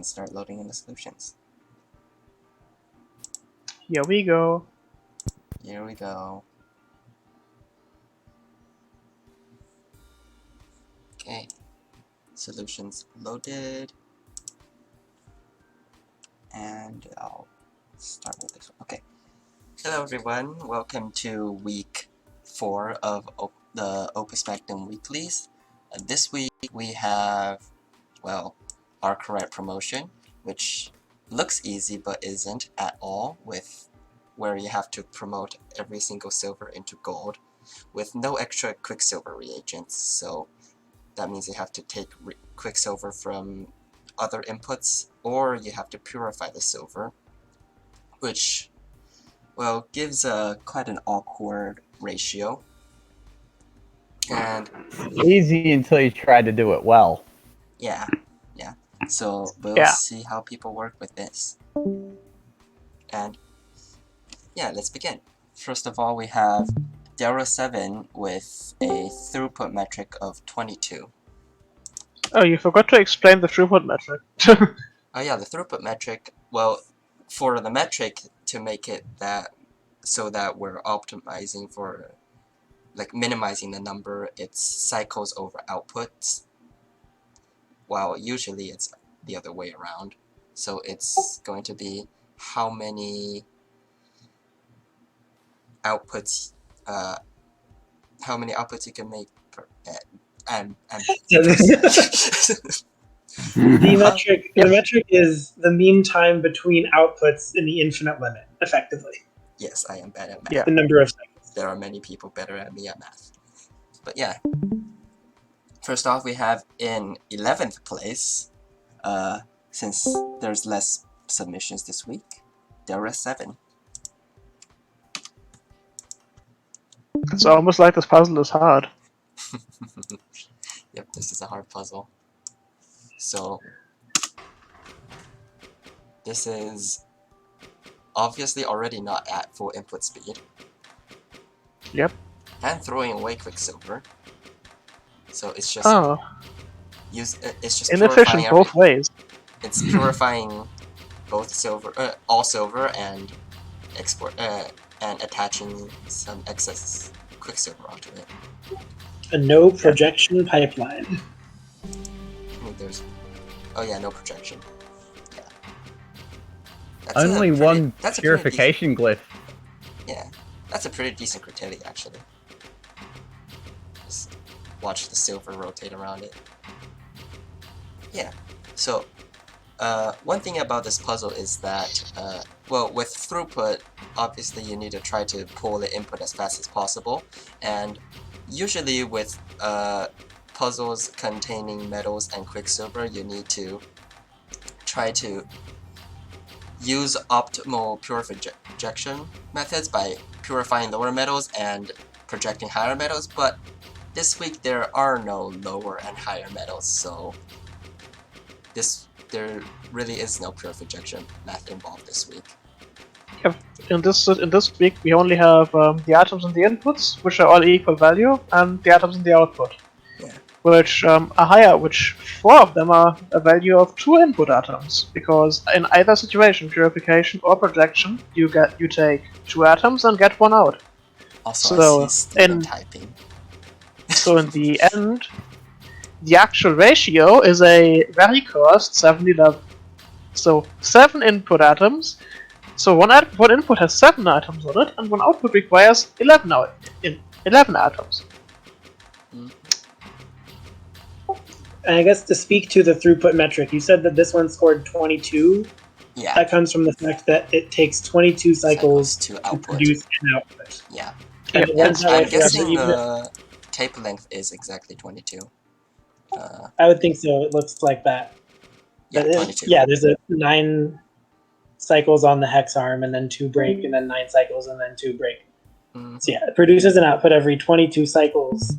and start loading in the solutions. Here we go. Here we go. Okay, solutions loaded. And I'll start with this one. Okay. Hello everyone, welcome to week 4 of the Opus Magnum Weeklies. This week we have, well, Arquerite promotion, which looks easy but isn't at all, with where you have to promote every single silver into gold with no extra quicksilver reagents. So that means you have to take quicksilver from other inputs, or you have to purify the silver, which, well, gives quite an awkward ratio. And easy until you try to do it well. yeah. So we'll see how people work with this. And yeah, let's begin. First of all, we have Delta 7 with a throughput metric of 22. Oh, you forgot to explain the throughput metric. Oh yeah, the throughput metric, well, for the metric to make it that so that we're optimizing for, like, minimizing the number, it's cycles over outputs, while usually it's the other way around. So it's going to be how many outputs you can make per, The metric is the mean time between outputs in the infinite limit, effectively. Yes, I am bad at math. Yeah. The number of cycles. There are many people better at me at math. But yeah. First off, we have in 11th place, since there's less submissions this week, Delta 7. It's almost like this puzzle is hard. Yep, this is a hard puzzle. So, this is obviously already not at full input speed. Yep. And throwing away quicksilver. So it's just it's just inefficient both ways. It's purifying both silver, all silver, and and attaching some excess quicksilver onto it. A no projection pipeline. I think there's, oh yeah, no projection. Yeah. That's Only one purification glyph. Yeah, that's a pretty decent criteria actually. Just watch the silver rotate around it. Yeah, so one thing about this puzzle is that, well, with throughput, obviously you need to try to pull the input as fast as possible, and usually with puzzles containing metals and quicksilver, you need to try to use optimal purification methods by purifying lower metals and projecting higher metals, but this week there are no lower and higher metals, so there really is no purification math involved this week. Yep. In this week, we only have the atoms in the inputs, which are all equal value, and the atoms in the output, which are higher. Which 4 of them are a value of 2 input atoms, because in either situation, purification or projection, you take 2 atoms and get 1 out. Also, I see Steven typing. So in the end, the actual ratio is a very coarse 7-11. So 7 input atoms. So one input has 7 atoms on it, and one output requires 11 atoms. And I guess to speak to the throughput metric, you said that this one scored 22. Yeah. That comes from the fact that it takes 22 cycles to produce an output. Yeah. And I'm guessing the tape length is exactly 22. I would think so. It looks like that. Yeah, 22. Yeah, there's 9 cycles on the hex arm, and then 2 break, and then 9 cycles, and then 2 break. So yeah, it produces an output every 22 cycles,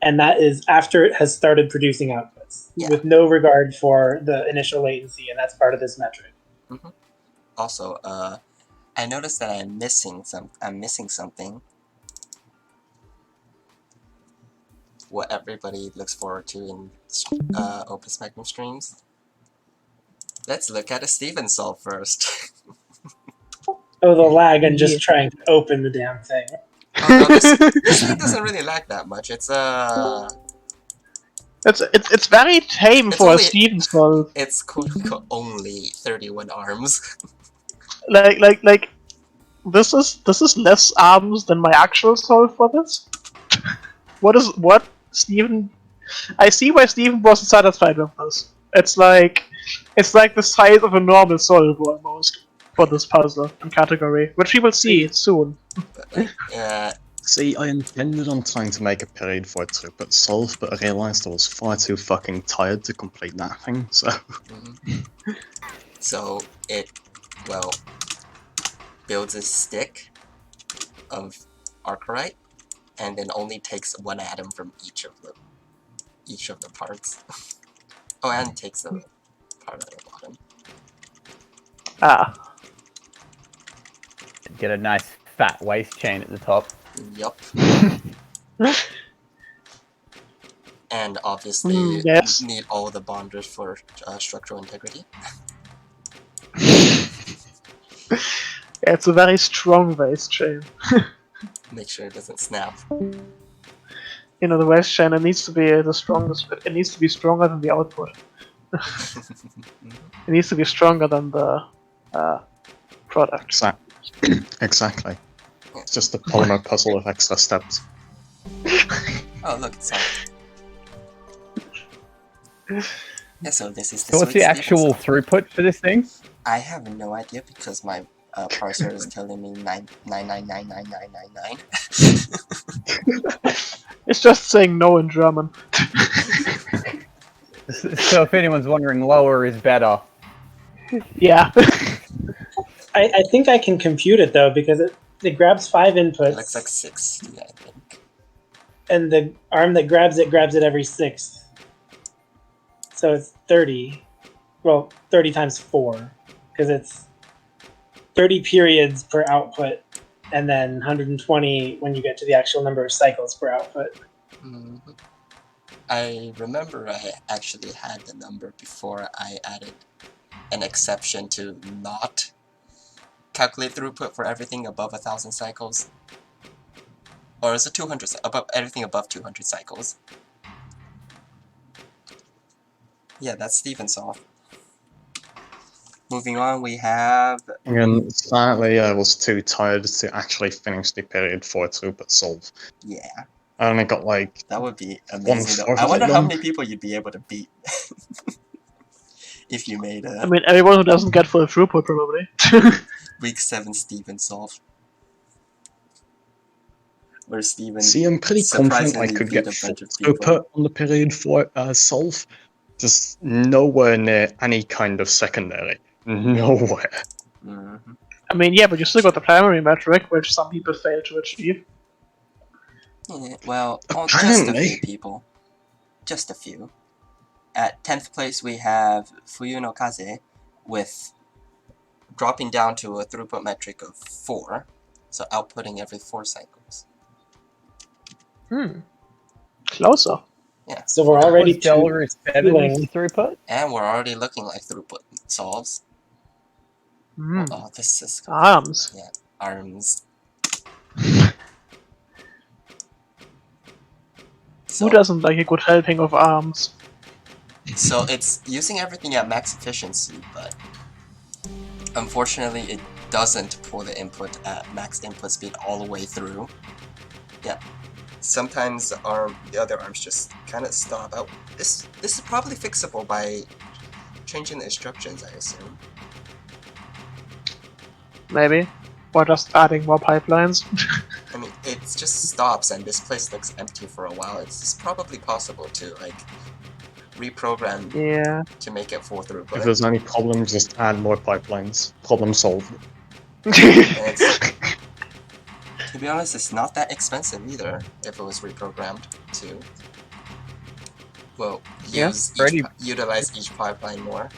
and that is after it has started producing outputs, with no regard for the initial latency, and that's part of this metric. Also, I noticed that I'm missing something. What everybody looks forward to in Opus Magnum streams. Let's look at a Steven solve first. Oh, the lag and just trying to open the damn thing. Oh no, this thing doesn't really lag that much. It's It's very tame for a Steven solve. It's only 31 arms. Like this is less arms than my actual solve for this. What Steven? I see why Steven wasn't satisfied with this. It's like the size of a normal solve almost for this puzzle and category, which we will see soon. See, I intended on trying to make a period for a throughput solve, but I realised I was far too fucking tired to complete that thing, so... So, it, well, builds a stick of Arquerite, and then only takes one atom from each of the parts. Oh, and takes the part at the bottom. Ah. Get a nice fat waist chain at the top. Yup. And obviously, need all the bonders for structural integrity. It's a very strong waist chain. Make sure it doesn't snap. You know, the waist chain, it needs to be the strongest. It needs to be stronger than the output. It needs to be stronger than the product. Exactly. It's just a polymer puzzle of extra steps. Oh, look, it's solved. Yeah, so this is the So what's the actual throughput for this thing? I have no idea because my parser is telling me 9999999. It's just saying no in German. So if anyone's wondering, lower is better. Yeah. I think I can compute it though, because it grabs 5 inputs. It looks like 60, I think. And the arm that grabs it every 6th. So it's 30. Well, 30 times 4. Because it's 30 periods per output, and then 120 when you get to the actual number of cycles per output. Mm-hmm. I remember I actually had the number before I added an exception to not calculate throughput for everything above 1,000 cycles. Or is it 200? Everything above 200 cycles. Yeah, that's Steven's solve. Moving on, we have... And sadly, I was too tired to actually finish the period for a throughput solve. Yeah. I only got like... That would be amazing though. I wonder how many people you'd be able to beat. If you made a... I mean, everyone who doesn't get full throughput, probably. Week 7 Steven solve. Where Steven... See, I'm pretty confident I could get full throughput on the period for solve. Just nowhere near any kind of secondary. Nowhere. Mm-hmm. I mean, yeah, but you still got the primary metric, which some people fail to achieve. Yeah, well, just a few people. Just a few. At 10th place, we have Fuyu no Kaze, with dropping down to a throughput metric of 4, so outputting every 4 cycles. Closer. Yeah. So we're already throughput? And we're already looking like throughput solves. Oh, this is... Arms. Yeah, arms. Who doesn't like a good helping of arms? So it's using everything at max efficiency, but unfortunately it doesn't pull the input at max input speed all the way through. Yeah. Sometimes the other arms just kind of stop out. This is probably fixable by changing the instructions, I assume. Maybe. Or just adding more pipelines. I mean, it just stops and this place looks empty for a while. It's probably possible to, like, reprogram to make it full throughput. If there's any problem, just add more pipelines. Problem solved. To be honest, it's not that expensive either, if it was reprogrammed to, well, utilize each pipeline more.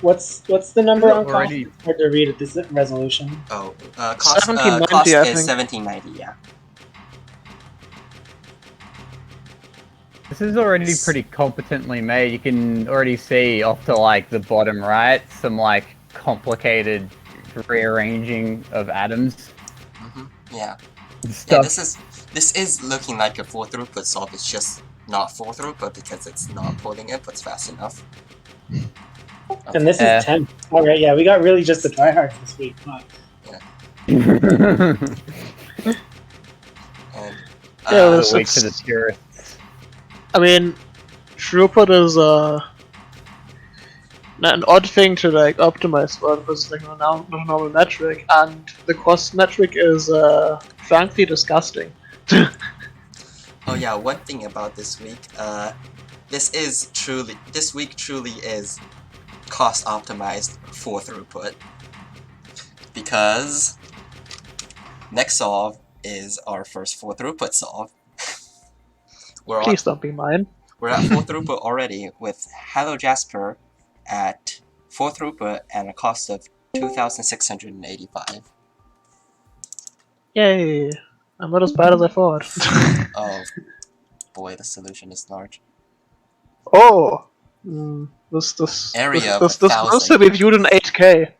What's the number on cost? It's hard to read at this resolution. Oh, cost is 1790, yeah. This is already pretty competently made. You can already see off to like the bottom right some like complicated rearranging of atoms. Yeah. Stuff. Yeah, this is looking like a 4 throughput solve. It's just not 4 throughput because it's not pulling inputs fast enough. Okay. And this is 10. Alright, yeah, we got really just the tryhards this week. Huh? Yeah. And, the week for the purists. I mean, throughput is an odd thing to like optimize for because it's like a normal metric, and the cost metric is frankly disgusting. Oh yeah, one thing about this week, this week truly is cost optimized for throughput, because next solve is our first 4 throughput solve. Please don't be mine. We're at 4 throughput already with Hello Jasper at 4 throughput and a cost of 2,685. Yay! I'm not as bad as I thought. Oh boy, the solution is large. Oh! This Area this of must have been viewed in 8K.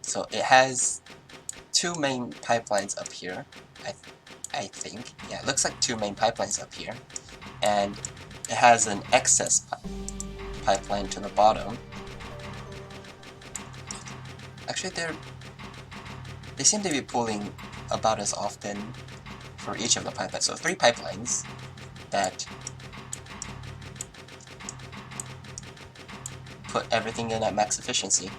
So it has 2 main pipelines up here, I think. Yeah, it looks like 2 main pipelines up here. And it has an excess pipeline to the bottom. Actually, they seem to be pulling about as often for each of the pipelines. So 3 pipelines that put everything in at max efficiency.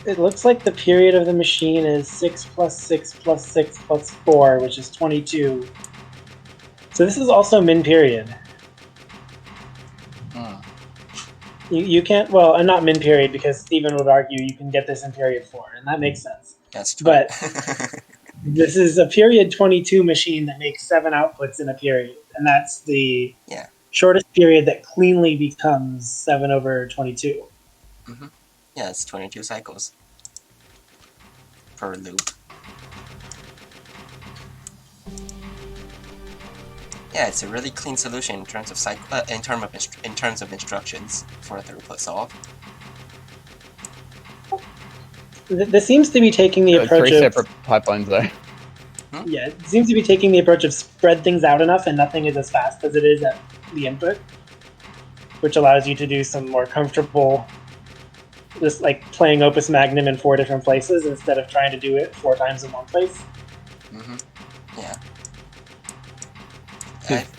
It looks like the period of the machine is 6 plus 6 plus 6 plus 4, which is 22. So this is also min period. You can't, well, and not min period, because Stephen would argue you can get this in period 4, and that makes sense. That's true. But this is a period 22 machine that makes 7 outputs in a period, and that's the shortest period that cleanly becomes 7 over 22. Yeah, it's 22 cycles per loop. Yeah, it's a really clean solution in terms of in terms of instructions for a throughput solve. This seems to be taking the approach 3 of separate pipelines though. Yeah, it seems to be taking the approach of spread things out enough and nothing is as fast as it is at the input, which allows you to do some more comfortable, just like playing Opus Magnum in 4 different places instead of trying to do it 4 times in one place. Yeah.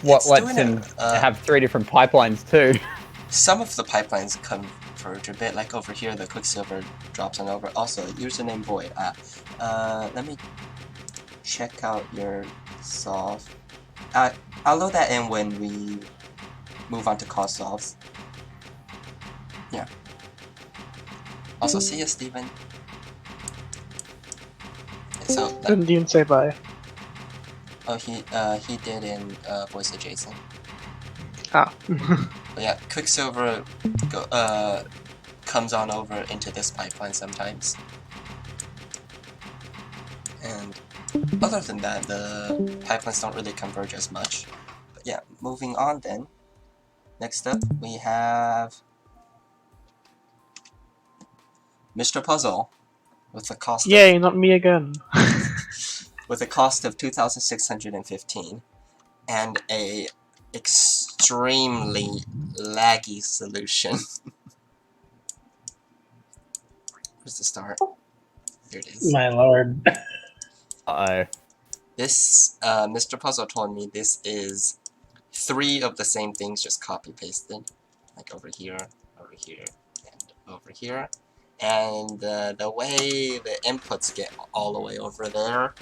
What lets him have 3 different pipelines too. Some of the pipelines converge a bit, like over here the Quicksilver drops on over. Also, username void. Let me check out your solve. I'll load that in when we move on to cost solves. Yeah. Also, see you, Steven. So, Didn't even say bye. oh, he did in voice of Jason. Ah. But yeah, Quicksilver comes on over into this pipeline sometimes. And other than that, the pipelines don't really converge as much. But yeah, moving on then. Next up, we have Mr. Puzzle with a cost Yay, not me again. with a cost of 2,615 and a extremely laggy solution. Where's the start? Here it is. My lord. This, Mr. Puzzle told me this is 3 of the same things just copy-pasted. Like over here, and over here. And the way the inputs get all the way over there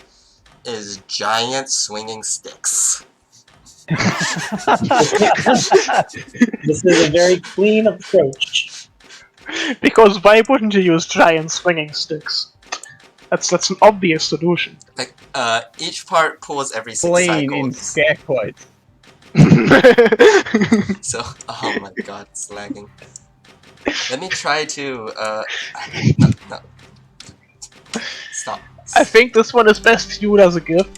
is giant swinging sticks. This is a very clean approach. Because why wouldn't you use giant swinging sticks? That's an obvious solution. Like, each part pulls every 6 Clean in cycles. scare quotes. So, oh my god, it's lagging. Let me try to, no. Stop. I think this one is best viewed as a GIF.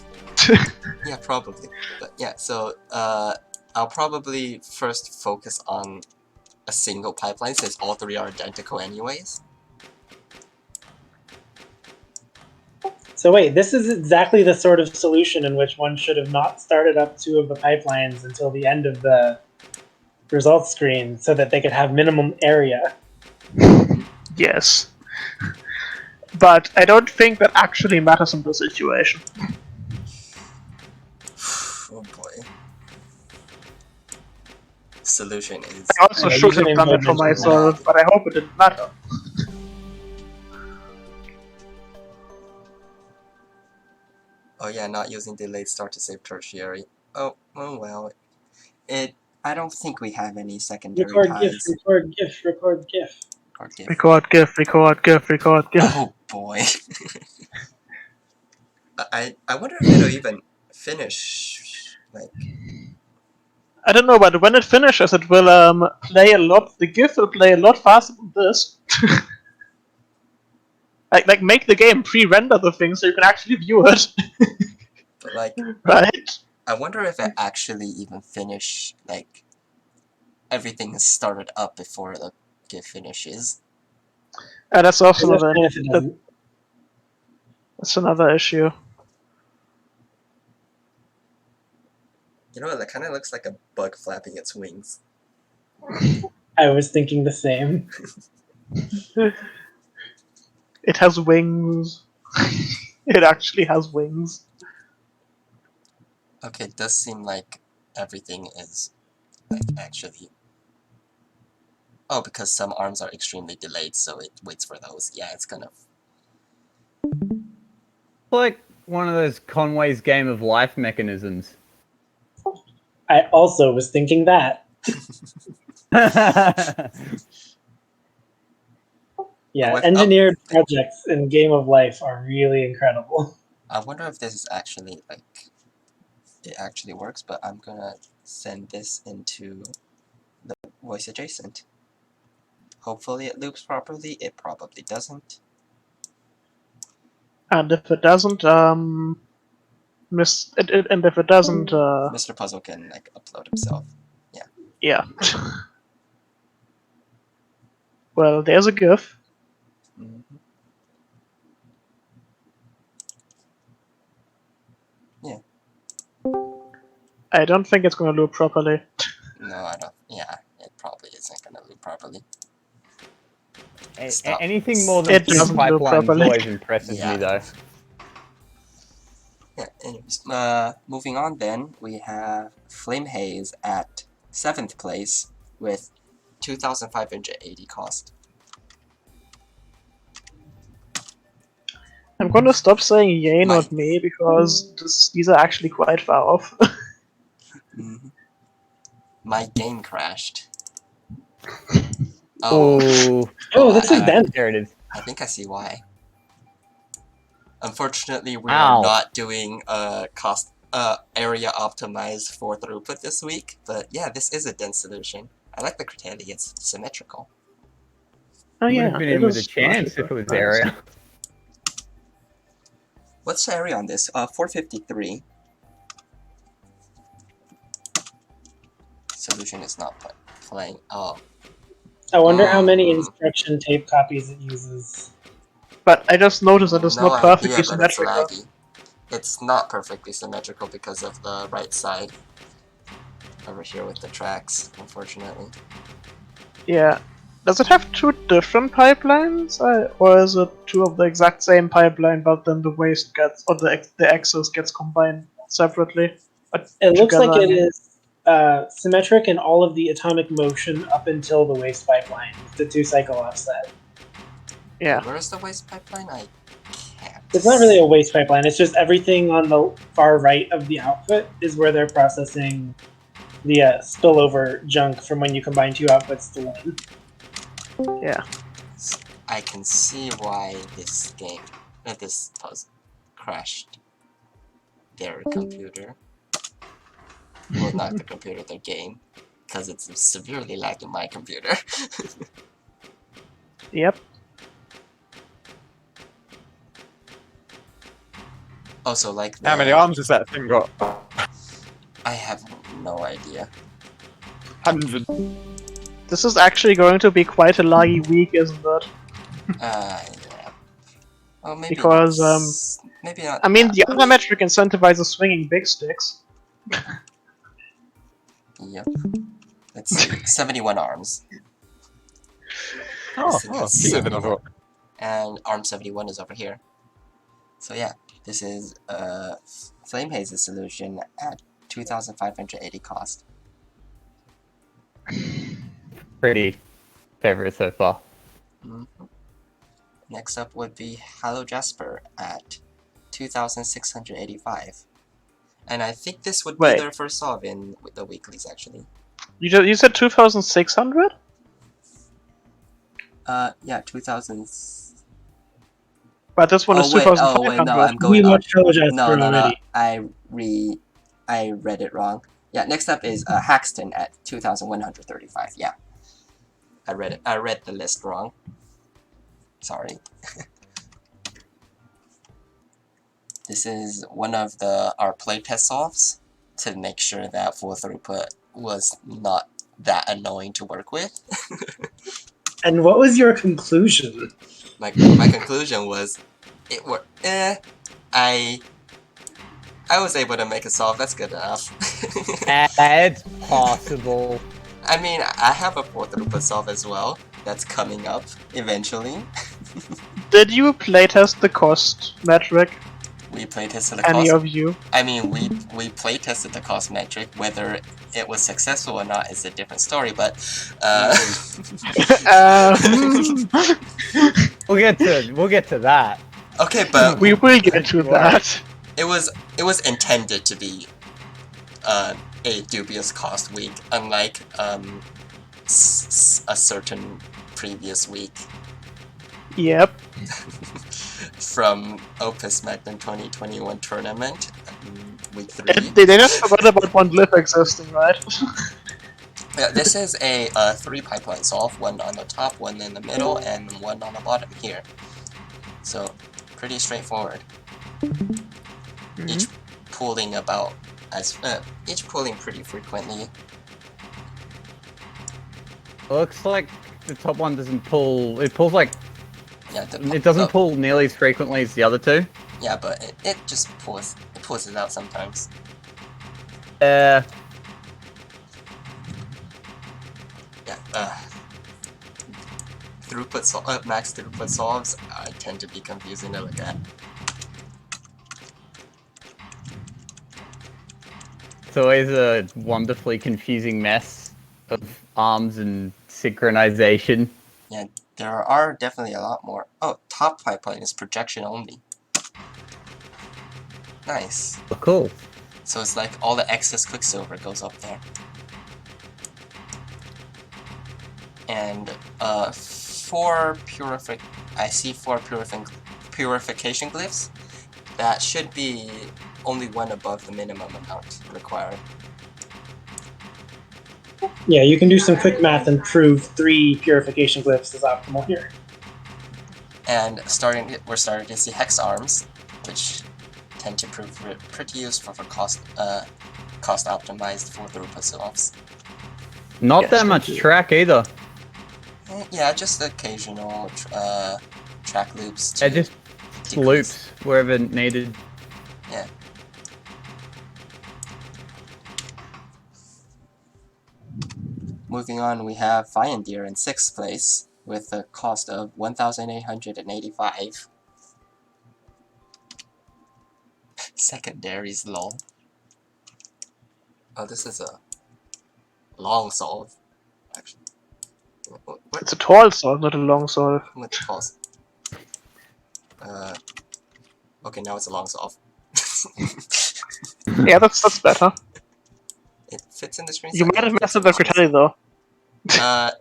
Yeah, probably. But yeah, so, I'll probably first focus on a single pipeline since all three are identical anyways. So wait, this is exactly the sort of solution in which one should have not started up two of the pipelines until the end of the results screen so that they could have minimum area. Yes. But I don't think that actually matters in this situation. Oh boy. Solution is... I also should have done it for myself, but I hope it didn't matter. Oh yeah, not using delayed start to save tertiary. Oh well. I don't think we have any secondary ties. Record GIF. Record GIF. Record GIF. Oh boy. I wonder if it'll even finish, like... I don't know, but when it finishes, it will play a lot. The GIF will play a lot faster than this. like make the game pre-render the thing so you can actually view it. But like, right? I wonder if it actually even finish, like, everything is started up before the GIF finishes. And that's also that's another issue. You know, it kind of looks like a bug flapping its wings. I was thinking the same. It has wings. It actually has wings. Okay, it does seem like everything is, like, actually... Oh, because some arms are extremely delayed, so it waits for those. Yeah, it's kind of... Like one of those Conway's Game of Life mechanisms. I also was thinking that. Yeah, engineered projects in Game of Life are really incredible. I wonder if this is actually, like, it actually works, but I'm gonna send this into the voice adjacent. Hopefully it loops properly. It probably doesn't. And if it doesn't, and if it doesn't, Mr. Puzzle can, like, upload himself. Yeah. Yeah. Well, there's a GIF. Mm-hmm. Yeah. I don't think it's going to loop properly. No, I don't. Yeah, it probably isn't going to loop properly. Anything more than two pipelines always impresses me, though. Yeah, anyways, moving on then, we have Flame Haze at 7th place with 2,580 cost. I'm going to stop saying yay, not me, because these are actually quite far off. Mm-hmm. My game crashed. Oh, this is dense. There it is. I think I see why. Unfortunately, we are not doing cost area optimized for throughput this week, but yeah, this is a dense solution. I like the criticality; it's symmetrical. Oh yeah, would have been in with a chance if it was area. What's the area on this? 453. Solution is not playing. Oh. I wonder how many instruction tape copies it uses. But I just noticed that it's not perfectly symmetrical. It's laggy. It's not perfectly symmetrical because of the right side over here with the tracks, unfortunately. Yeah. Does it have two different pipelines? Or is it two of the exact same pipeline, but then the waste gets, or the axis gets combined separately? It looks like it is symmetric in all of the atomic motion up until the waste pipeline, the 2-cycle offset. Yeah. Where is the waste pipeline? I can't. It's not really a waste pipeline, it's just everything on the far right of the output is where they're processing the spillover junk from when you combine two outputs to one. Yeah. I can see why this puzzle crashed their computer. Well, not the computer, the game. Because it's severely lagging my computer. Yep. Also, like How many arms has that thing got? I have no idea. 100. This is actually going to be quite a laggy week, isn't it? Yeah. Well, maybe Because not. Maybe not. I mean, that the much. other metric incentivizes swinging big sticks. Yep. Let's see. 71 arms. Oh, This is fewer than I 71. thought. And arm 71 is over here. So yeah, this is Flame Haze's solution at 2,580 cost. Pretty favorite so far. Next up would be Hallow Jasper at 2,685. And I think this would be their first solve in the weeklies, actually. You said 2,600? Yeah, 2,000. But this one is 2,500. Oh wait, no, I'm going We on. watched Hello Jasper No, already. I read it wrong. Yeah, next up is Haxton at 2,135. Yeah, I read the list wrong. Sorry. This is one of our playtest solves to make sure that full throughput was not that annoying to work with. And what was your conclusion? My conclusion was, it worked. I was able to make a solve. That's good enough. It's possible. I mean, I have a full throughput solve as well. That's coming up eventually. Did you playtest the cost metric? We playtested the cost. Any of you? I mean, we playtested the cost metric. Whether it was successful or not is a different story. But we'll get to that. Okay, but we will get to that. It was intended to be a dubious cost week, unlike a certain previous week. Yep. From Opus Magnum 2021 tournament, week 3. They just forgot about one glyph existing, right? Yeah, this is a 3 pipeline solve, one on the top, one in the middle, and one on the bottom here. So, pretty straightforward. Each pooling pretty frequently. Looks like the top one doesn't pull. It pulls like. Yeah, it doesn't pull nearly as frequently as the other two. Yeah, but it just pulls it out sometimes. Yeah, max throughput solves tend to be confusing to look at. it's always a wonderfully confusing mess of arms and synchronization. Yeah, there are definitely a lot more. Oh, top pipeline is projection only. Nice. Oh, cool. So it's like all the excess quicksilver goes up there. And I see 4 purification glyphs. That should be only one above the minimum amount required. Yeah, you can do some quick math and prove 3 purification glyphs is optimal here. And we're starting to see hex arms, which tend to prove pretty useful for cost optimized full throughput solves. Not that much track either. Yeah, just occasional track loops. It just loops wherever needed. Yeah. Moving on, we have Fyandir in 6th place with a cost of 1,885. Secondaries lol. Oh, this is a long solve, actually. What? It's a tall solve, not a long solve. What's pause? Okay, now it's a long solve. Yeah, that's better. It fits in the screen. You might have messed up the Critelli though.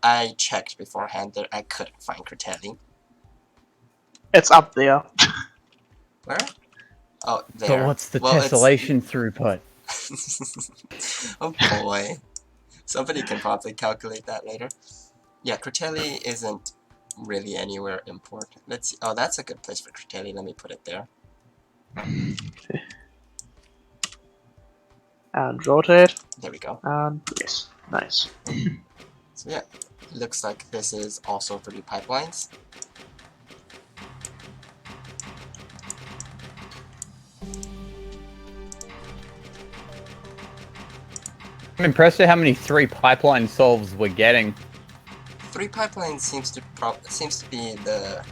I checked beforehand that I couldn't find Critelli. It's up there. Where? Oh, there. But what's the tessellation throughput? Oh boy. Somebody can probably calculate that later. Yeah, Critelli isn't really anywhere important. Let's see. Oh, that's a good place for Critelli. Let me put it there. And rotate. There we go. And place. Nice. So yeah, looks like this is also 3 pipelines. I'm impressed at how many 3 pipeline solves we're getting. 3 pipelines seems to be the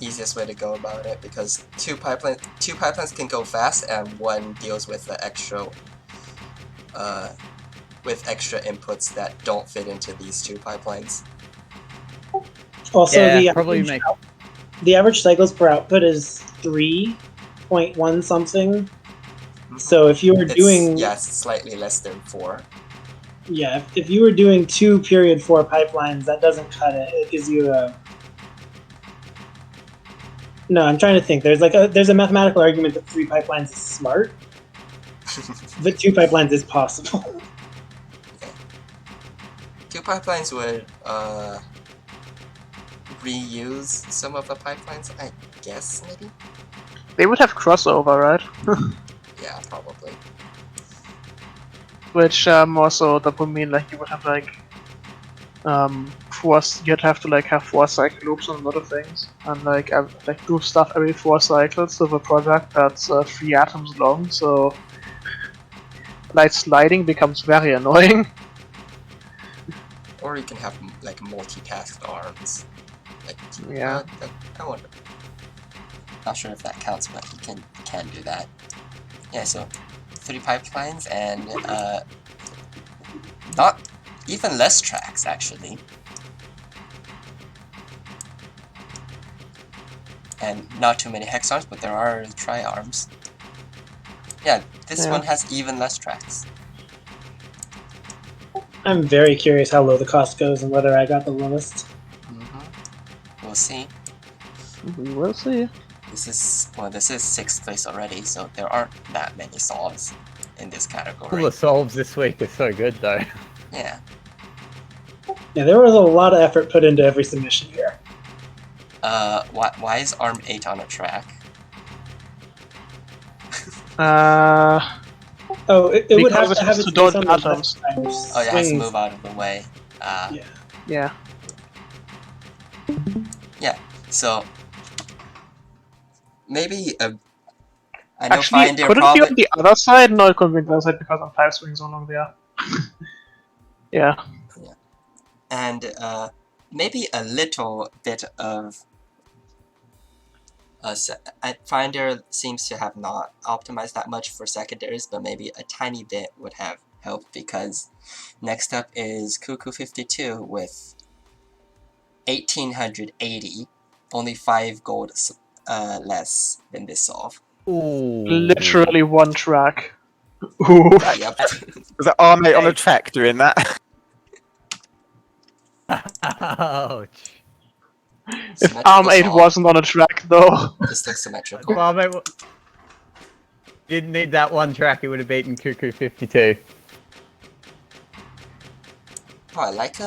easiest way to go about it, because two pipelines can go fast, and one deals with the extra inputs that don't fit into these 2 pipelines. Also, Yeah, the average cycles per output is 3.1 something. So if you were doing... Yes, slightly less than 4. Yeah, if you were doing 2 period 4 pipelines, that doesn't cut it. It gives you a... No, I'm trying to think. There's a mathematical argument that 3 pipelines is smart, but 2 pipelines is possible. Okay. 2 pipelines would reuse some of the pipelines, I guess, maybe? They would have crossover, right? Yeah, probably. Which also that would mean like you would have like you'd have to like have 4 cycle loops on a lot of things, and like do stuff every 4 cycles with a product that's 3 atoms long. So light sliding becomes very annoying. Or you can have like multitask arms. Like, Yeah. I wonder. Not sure if that counts, but you can do that. Yeah, so 3 pipelines and not even less tracks actually. And not too many hex arms, but there are tri-arms. Yeah, this one has even less tracks. I'm very curious how low the cost goes and whether I got the lowest. We'll see. We will see. This is 6th place already, so there aren't that many solves in this category. All the solves this week are so good though. Yeah. Yeah, there was a lot of effort put into every submission here. Why is arm 8 on a track? Oh, it would have to have its to face on the atoms. Oh, it has to move out of the way. Yeah. Yeah, so maybe I know Actually, Finder couldn't probably... be on the other side? No, it couldn't be on the other side because on 5 swings along there. Yeah. And maybe a little bit of... Finder seems to have not optimized that much for secondaries, but maybe a tiny bit would have helped, because next up is Cuckoo 52 with 1880, only 5 gold less than this solve. Ooh. Literally 1 track. Ooh. Yep. Was that arm 8 on a track doing that? Ouch. If arm 8 wasn't on a track, though. This looks symmetrical. Well, mate, didn't need that 1 track, it would have beaten Cuckoo 52. Oh, I like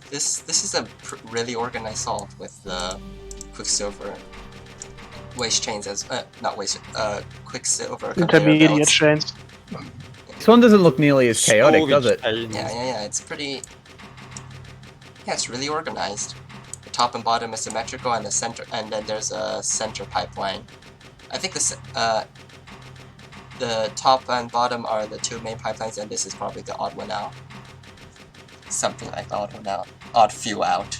this is a really organized solve with the Quicksilver waste chains as not waste Quicksilver Intermediate chains. This one doesn't look nearly as chaotic, does it? Yeah, it's pretty... Yeah, it's really organized. The top and bottom is symmetrical, and the center, and then there's a center pipeline. I think the top and bottom are the 2 main pipelines, and this is probably the odd one out. Something like the odd one out. Odd few out.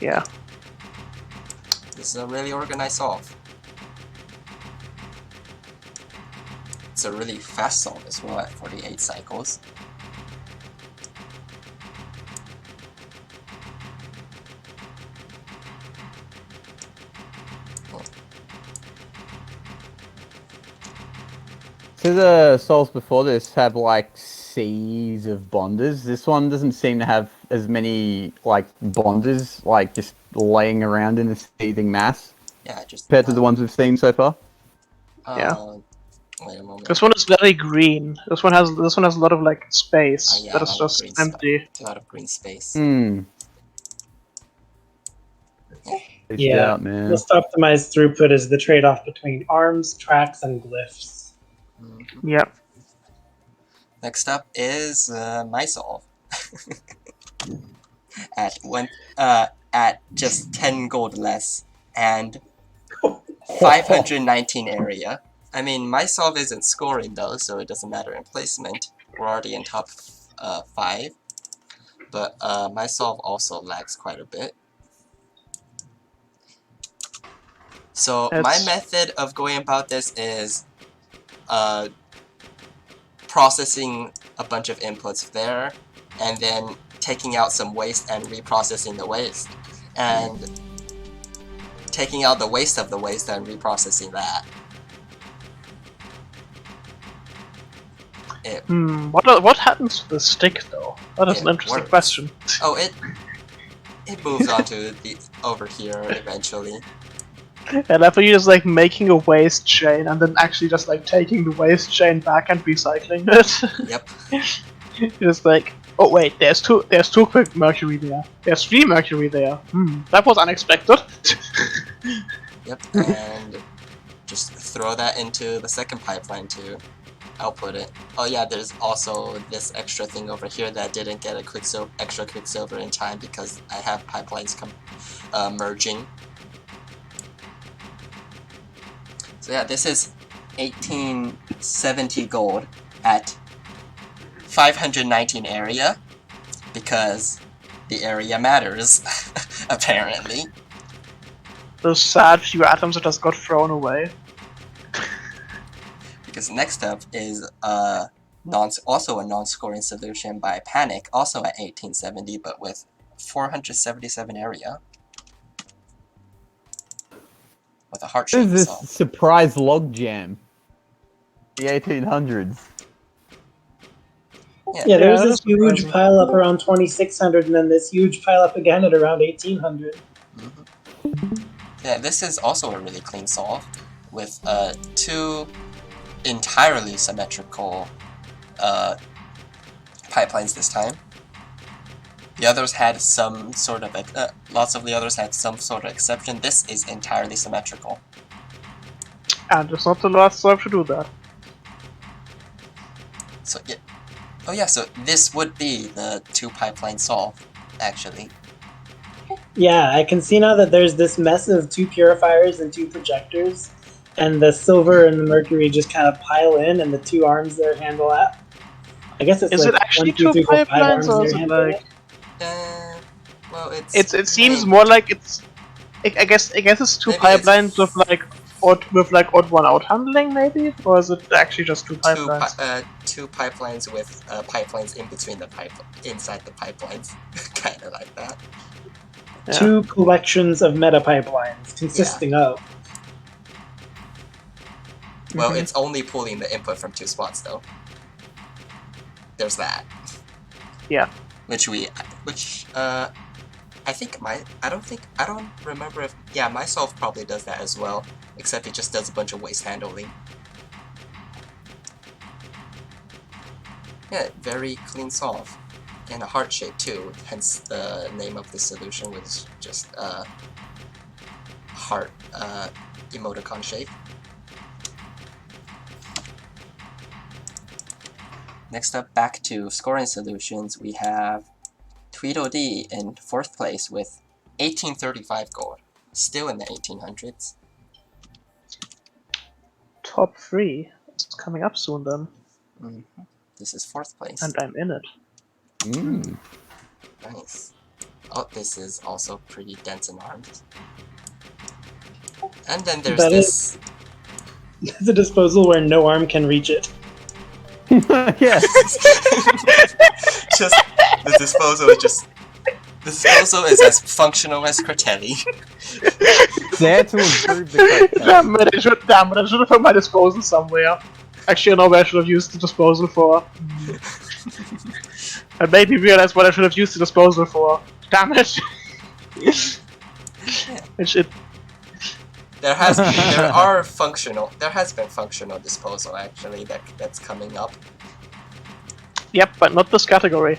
Yeah. This is a really organized solve. It's a really fast solve as well at 48 cycles. So the solves before this have like seas of bonders. This one doesn't seem to have as many like bonders, like just laying around in a seething mass. Yeah, just compared to the ones we've seen so far. Yeah. Wait a moment. This one is very green. This one has a lot of like space Yeah, that is just empty. A lot of green space. Hmm. Yeah, out, man. most optimized throughput is the trade-off between arms, tracks, and glyphs. Yep. Next up is MySolve. At just 10 gold less and 519 area. I mean, MySolve isn't scoring though, so it doesn't matter in placement. We're already in top 5, but MySolve also lags quite a bit. So my method of going about this is processing a bunch of inputs there, and then taking out some waste and reprocessing the waste, and taking out the waste of the waste and reprocessing that. What happens to the stick though? That is an interesting question. Oh, it moves on to the over here eventually. And after you just like making a waste chain and then actually just like taking the waste chain back and recycling it. Yep. Just like, oh wait, there's two quick mercury there. There's 3 mercury there. That was unexpected. Yep, and just throw that into the second pipeline to output it. Oh yeah, there's also this extra thing over here that didn't get a extra quicksilver in time because I have pipelines merging. So yeah, this is 1870 gold at 519 area, because the area matters, apparently. Those sad few atoms that just got thrown away. Because next up is also a non-scoring solution by Panic, also at 1870, but with 477 area. With a heart shape. What is this surprise logjam? The 1800s. Yeah, there was this huge pile up around 2600, and then this huge pile up again at around 1800. Yeah, this is also a really clean solve, with 2 entirely symmetrical pipelines this time. The others had some sort of lots of the others had some sort of exception. This is entirely symmetrical. And it's not the last solve to do that. So yeah. Oh yeah, so this would be the 2 pipeline solve, actually. Yeah, I can see now that there's this mess of 2 purifiers and 2 projectors, and the silver and the mercury just kind of pile in, and the 2 arms there handle that. I guess it's is like it actually 1, 2, 3, 4, 5 pipelines, or is it like? Well, it seems more like it's. I guess it's 2 pipelines with like odd one out handling, maybe, or is it actually just 2 pipelines? 2 pipelines with pipelines in between the inside the pipelines, kind of like that. Yeah. 2 collections of meta pipelines consisting of. Well, it's only pulling the input from 2 spots, though. There's that. Yeah. I don't remember if, yeah, MySolve probably does that as well, except it just does a bunch of waste handling. Yeah, very clean solve. And a heart shape too, hence the name of the solution was just heart emoticon shape. Next up, back to scoring solutions, we have Tweedledee in 4th place with 1835 gold, still in the 1800s. Top 3. It's coming up soon then. This is 4th place. And I'm in it. Nice. Oh, this is also pretty dense in arms. And then there's this... It's a disposal where no arm can reach it. Yes. Just the disposal is as functional as Cratelli. There to improve the Damn it, I should have put my disposal somewhere. Actually, I know where I should have used the disposal for. I made me realize what I should have used the disposal for. Damn it! There has been functional disposal actually that's coming up. Yep, but not this category.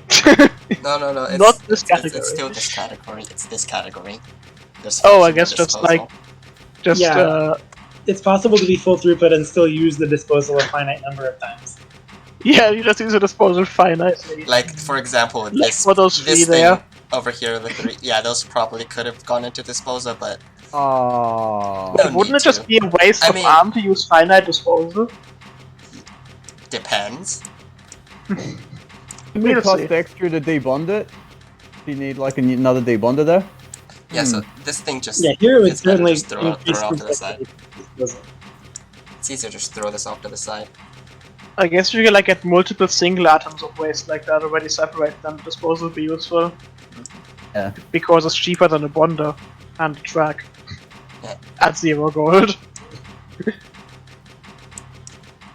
No. Not this category. It's still this category. It's this category. I guess just like it's possible to be full throughput and still use the disposal a finite number of times. Yeah, you just use the disposal finitely. Like, for example, this thing there. Over here, the 3, yeah, those probably could have gone into disposal, but wouldn't it just be a waste of ARM to use finite disposal? Depends. Wouldn't it cost extra to debond it? Do you need like another debonder there? Yeah, so this thing just here it would certainly just throw off to the side. It's easier to just throw this off to the side. I guess you can get multiple single atoms of waste like that already separated, then disposal would be useful. Yeah. Because it's cheaper than a bonder and a track. Yeah. At 0 gold.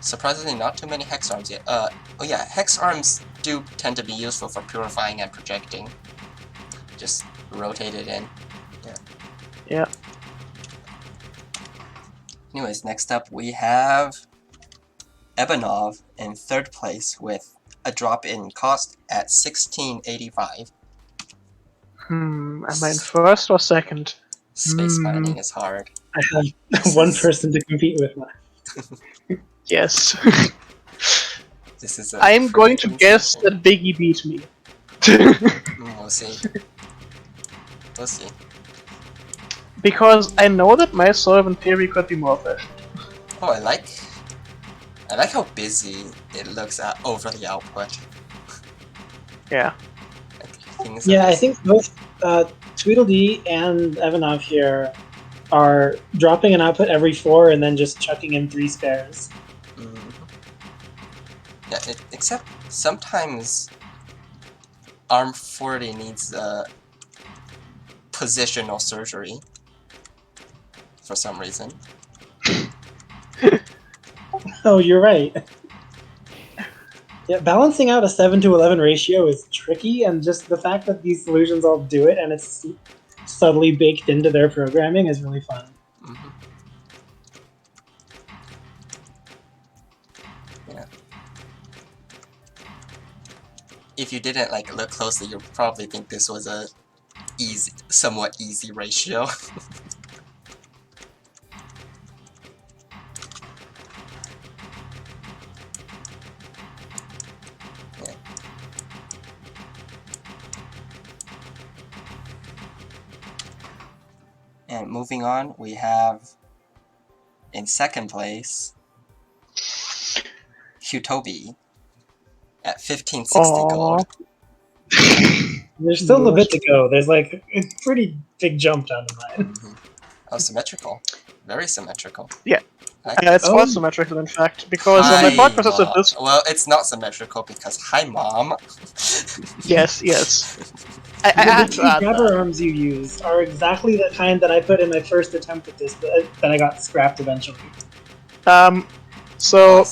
Surprisingly, not too many hex arms yet. Oh yeah, hex arms do tend to be useful for purifying and projecting. Just rotate it in. Yeah. Anyways, next up we have Ebanov in 3rd place with a drop in cost at 1685. Am I in 1st or 2nd? Space mining is hard. I have one person to compete with now. Yes. This is I'm going to guess that Biggie beat me. We'll see. We'll see. Because I know that my solve in theory could be more efficient. Oh, I like how busy it looks over the output. Yeah. I think both Tweedledee and Evanov here are dropping an output every 4 and then just chucking in 3 spares. Yeah, except sometimes ARM 40 needs positional surgery for some reason. Oh, you're right. Yeah, balancing out a 7-to-11 ratio is tricky, and just the fact that these solutions all do it and it's subtly baked into their programming is really fun. Yeah. If you didn't look closely, you'd probably think this was a somewhat easy ratio. And moving on, we have in 2nd place Hutobi at 1560 gold. There's still a bit to go. There's a pretty big jump down the line. Oh, symmetrical. Very symmetrical. Yeah. It's more symmetrical, in fact, because my thought process of this... Well, it's not symmetrical because, hi, Mom. Yes. The two grabber arms you use are exactly the kind that I put in my first attempt at this, that I got scrapped eventually. So...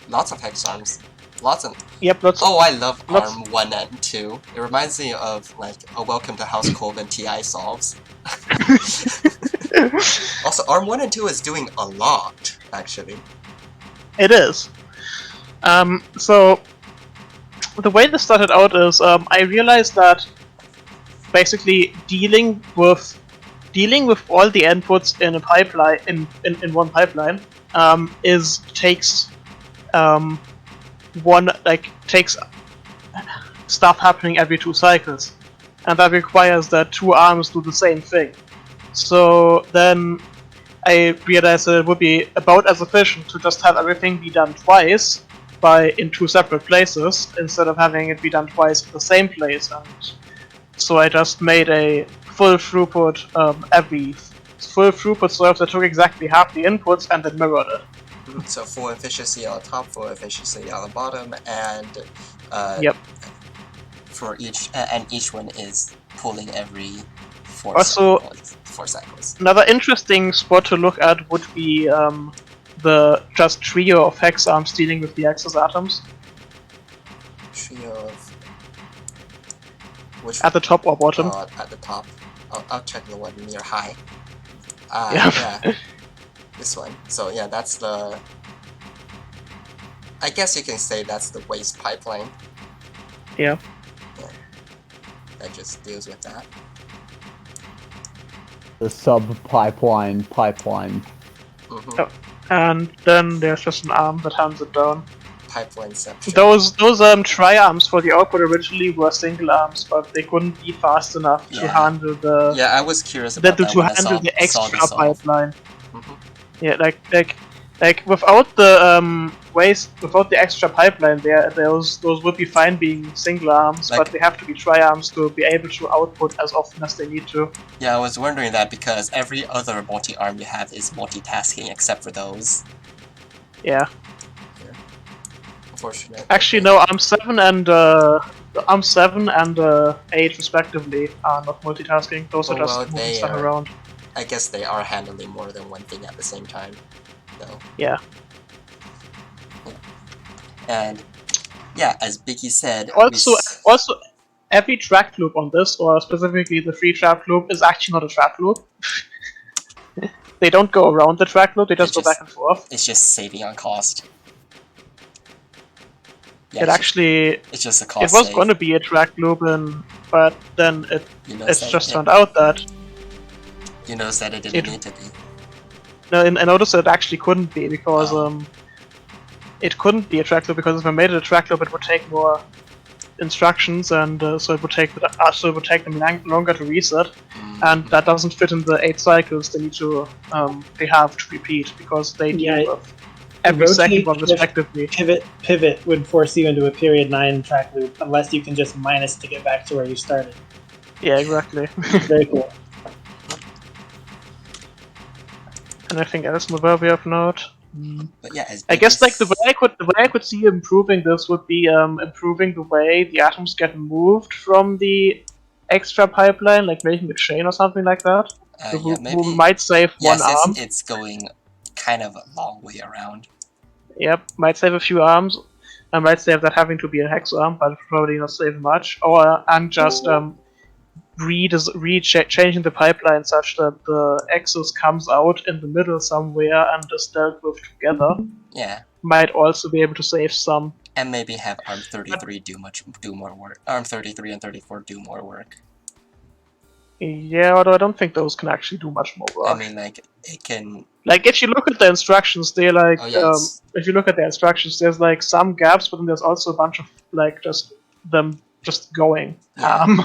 Lots of hex arms. Lots of... Yep, Oh, I love ARM 1 and 2. It reminds me of, a Welcome to House Colvin TI solves. Also, ARM 1 and 2 is doing a lot, actually. It is. So, the way this started out is, I realized that basically dealing with all the inputs in a pipeline, in one pipeline, takes stuff happening every 2 cycles, and that requires that 2 arms do the same thing. So then I realized that it would be about as efficient to just have everything be done twice in 2 separate places instead of having it be done twice in the same place. And so I just made a full throughput serve that took exactly half the inputs and then mirrored it. So full efficiency on the top, full efficiency on the bottom, and for each one is pulling every 4 cycles. Another interesting spot to look at would be the just trio of hex arms dealing with the excess atoms. Trio of which at the top or bottom? At the top. I'll check the one near high. Yeah. This one. So yeah, that's the... I guess you can say that's the waste pipeline. Yeah. That just deals with that. the sub-pipeline. Mm-hmm. Oh, and then there's just an arm that hands it down. Pipelineception. Those tri-arms for the output originally were single arms, but they couldn't be fast enough to handle the. Yeah, I was curious about that to when handle the extra pipeline. Mm-hmm. Yeah, like without the without the extra pipeline, those would be fine being single arms, but they have to be tri-arms to be able to output as often as they need to. Yeah, I was wondering that because every other multi-arm you have is multitasking except for those. Yeah. Unfortunate. Actually, no. Arm 7 and 8 respectively are not multitasking. Those are just moving stuff around. I guess they are handling more than one thing at the same time. No. Yeah. And yeah, as Biggie said. Also, every track loop on this, or specifically the free track loop, is actually not a track loop. They don't go around the track loop; they just go back and forth. It's just saving on cost. Yeah, it's just a cost. It was going to be a track loop, but then it's just turned out that. You noticed that it didn't need to be. No, I noticed that it actually couldn't be because it couldn't be a track loop because if I made it a track loop, it would take more instructions, and so it would take them longer to reset, and that doesn't fit in the 8 cycles they need to they have to repeat because they deal with every second one respectively. Pivot would force you into a period 9 track loop unless you can just minus to get back to where you started. Yeah, exactly. Very cool. Anything else worthy of note? But yeah, I guess like the way I could see improving this would be improving the way the atoms get moved from the extra pipeline, like making a chain or something like that. Maybe might save one arm. It's going kind of a long way around. Yep, might save a few arms. I might save that having to be a hex arm, but probably not save much. And just changing the pipeline such that the axis comes out in the middle somewhere and is dealt with together. Yeah. Might also be able to save some. And maybe have Arm 33 do more work. Arm 33 and 34 do more work. Yeah, although I don't think those can actually do much more work. I mean, like, it can... Like, if you look at the instructions, they're like... if you look at the instructions, there's, like, some gaps, but then there's also a bunch of, like, just them just going. Yeah.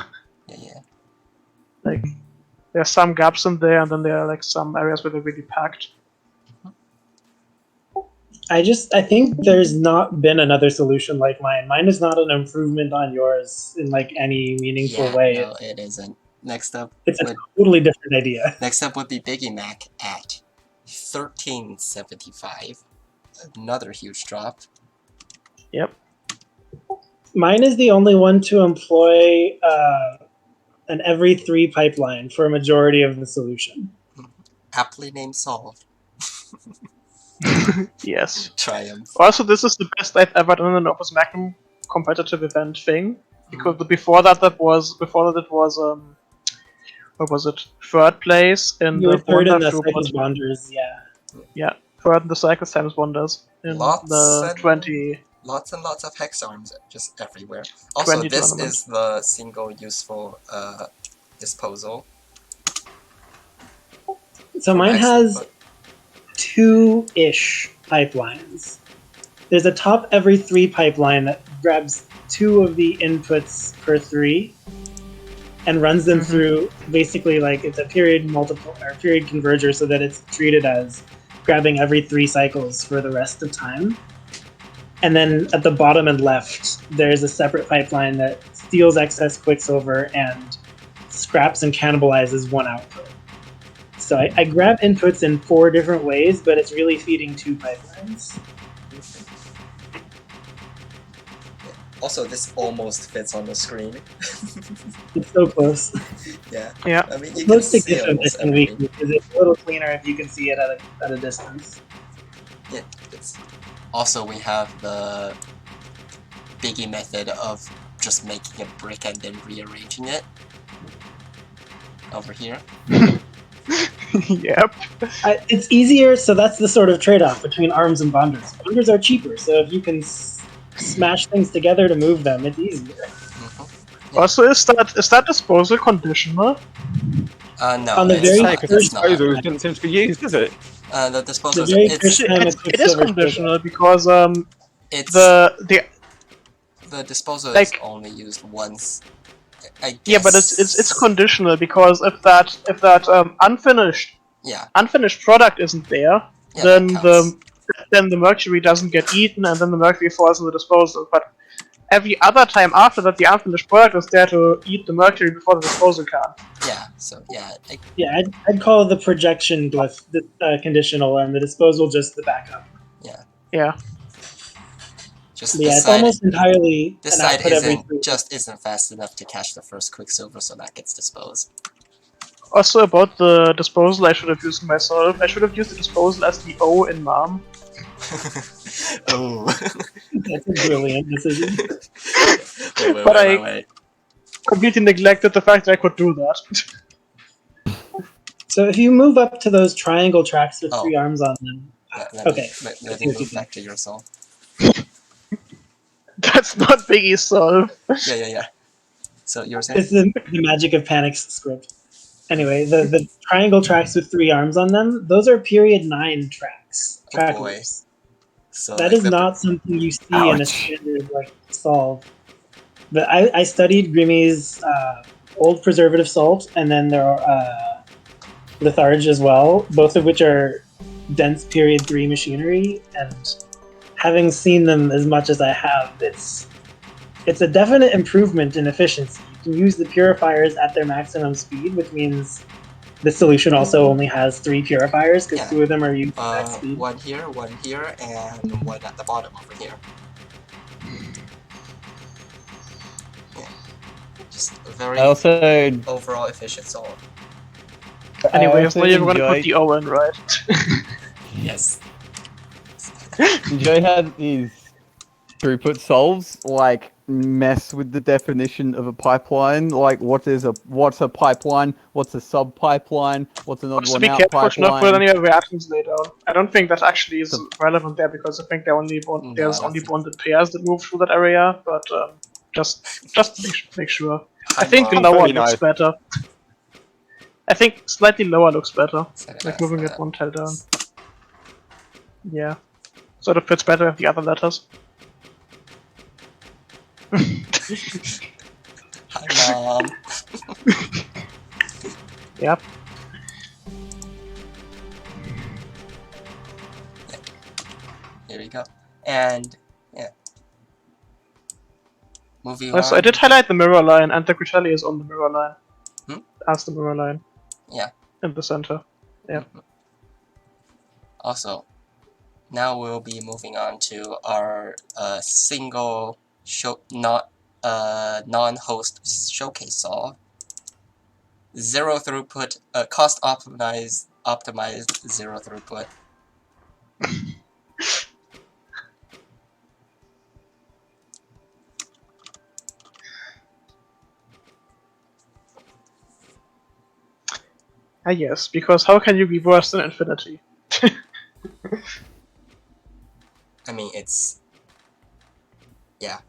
Yeah. Like, there's some gaps in there, and then there are, like, some areas where they're really packed. I think there's not been another solution like mine. Mine is not an improvement on yours in, like, any meaningful way. No, it isn't. Next up... It's a totally different idea. Next up would be Biggie Mac at 1375. Another huge drop. Yep. Mine is the only one to employ an every 3 pipeline for a majority of the solution. Aptly named solved. Yes. Triumph. Also, this is the best I've ever done an Opus Magnum competitive event thing. Because before that it was what was it? 3rd place in you the third in the Cycles Wonders, yeah. 3rd in the Cycles times Wonders in the 20. Lots and lots of hex arms just everywhere. Also, this is the single useful disposal. So mine has 2-ish pipelines. There's a top every 3 pipeline that grabs 2 of the inputs per 3 and runs them through basically like it's a period converger so that it's treated as grabbing every 3 cycles for the rest of time. And then at the bottom and left, there's a separate pipeline that steals excess quicksilver and scraps and cannibalizes 1 output. So I grab inputs in 4 different ways, but it's really feeding 2 pipelines. Also, this almost fits on the screen. It's so close. Yeah. Yeah. I mean, you can see almost everything. Because it's a little cleaner if you can see it at a distance. Yeah. Also, we have the Biggie method of just making a brick and then rearranging it. Over here. Yep. It's easier, so that's the sort of trade-off between arms and bonders. Bonders are cheaper, so if you can smash things together to move them, it's easier. Also, is that disposal conditional? No, On the it's very not. Because first- It's disposal not. doesn't seem to be used, does it? The disposal The very it's first time a It is Quicksilver conditional because it's the the disposal is like only used once. I guess. yeah, but it's conditional because if that unfinished product isn't there, Yeah, then that counts. the mercury doesn't get eaten, and then the mercury falls in the disposal. But every other time after that, the unfinished product is there to eat the mercury before the disposal can. Yeah. So yeah. Yeah, I'd call the projection glyph conditional, and the disposal just the backup. Yeah. Yeah. Just Yeah, this it's side. almost entirely This an side output every isn't 3. isn't fast enough to catch the first Quicksilver, so that gets disposed. Also about the disposal, I should have used myself. I should have used the disposal as the O in MAM. Oh. That's a brilliant decision. Wait. Completely neglected the fact that I could do that. So if you move up to those triangle tracks with Oh. 3 arms on them, okay. Let me move back to your soul. That's not Biggie's solve. Yeah. So you were saying? It's the magic of Panic's script. Anyway, the triangle tracks with 3 arms on them, those are period 9 tracks. Oh Track boy. loops. So That like is not something you see in a Ouch. standard solve. But I studied Grimmy's old preservative salt, and then there are Litharge as well, both of which are dense period 3 machinery, and having seen them as much as I have, it's a definite improvement in efficiency. You can use the purifiers at their maximum speed, which means the solution also only has 3 purifiers, because 2 of them are used at max speed. one here, and one at the bottom over here. Yeah. Just a very overall efficient salt. Anyway, so you're gonna put the O in, right? Yes. Enjoy how these throughput solves mess with the definition of a pipeline. Like what's a pipeline? What's a sub pipeline? What's an odd So one be out careful to not put pipeline? any of the atoms lay down. I don't think that actually is relevant there because I think there's only bonded pairs that move through that area. But just make sure. I think lower looks better. I think slightly lower looks better. Like moving it one tile down. Yeah. Sort of fits better with the other letters. Hi, Mom. Yep. Here we go. And yeah. Moving on. So I did highlight the mirror line, and the Crutelli is on the mirror line. As the mirror line. Yeah. In the center. Yeah. Also, now we'll be moving on to our single non-host showcase solve. 0 throughput, cost optimized 0 throughput. Yes, because how can you be worse than infinity? I mean, it's... Yeah.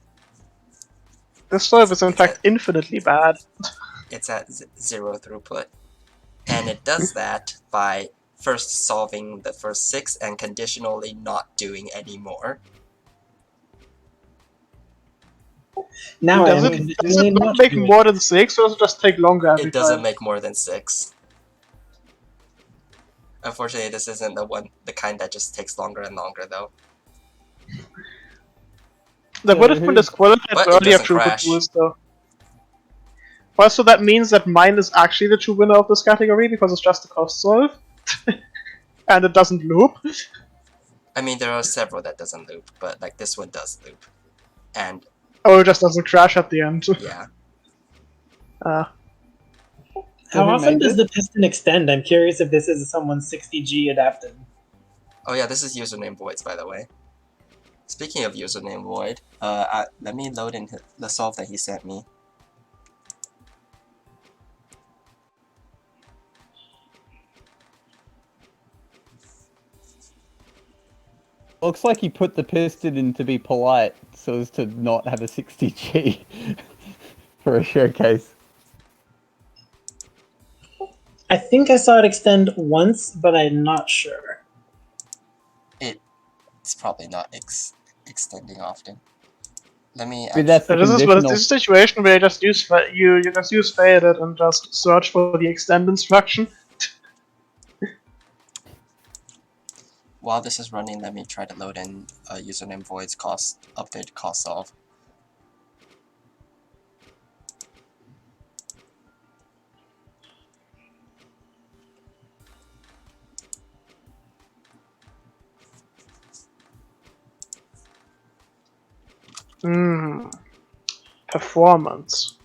This solve is in fact infinitely bad. It's at 0 throughput. And it does that by first solving the first 6 and conditionally not doing any more. Now does it not make more than 6, or does it just take longer every time? It doesn't make more than 6. Unfortunately, this isn't the kind that just takes longer and longer, though. That would have been disqualified earlier throughput rules, though. Also, that means that mine is actually the true winner of this category because it's just a cost solve. And it doesn't loop. I mean, there are several that doesn't loop, but like this one does loop. And... Oh, it just doesn't crash at the end. Yeah. How often does the piston extend? I'm curious if this is someone's 60G adapted. Oh yeah, this is username voids, by the way. Speaking of username void, let me load in the solve that he sent me. Looks like he put the piston in to be polite, so as to not have a 60G for a showcase. I think I saw it extend once, but I'm not sure. It's probably not extending often. Let me. But that's the This is conditional. a situation where you just use you just use faded and just search for the extend instruction. While this is running, let me try to load in username voids update cost solve. Performance.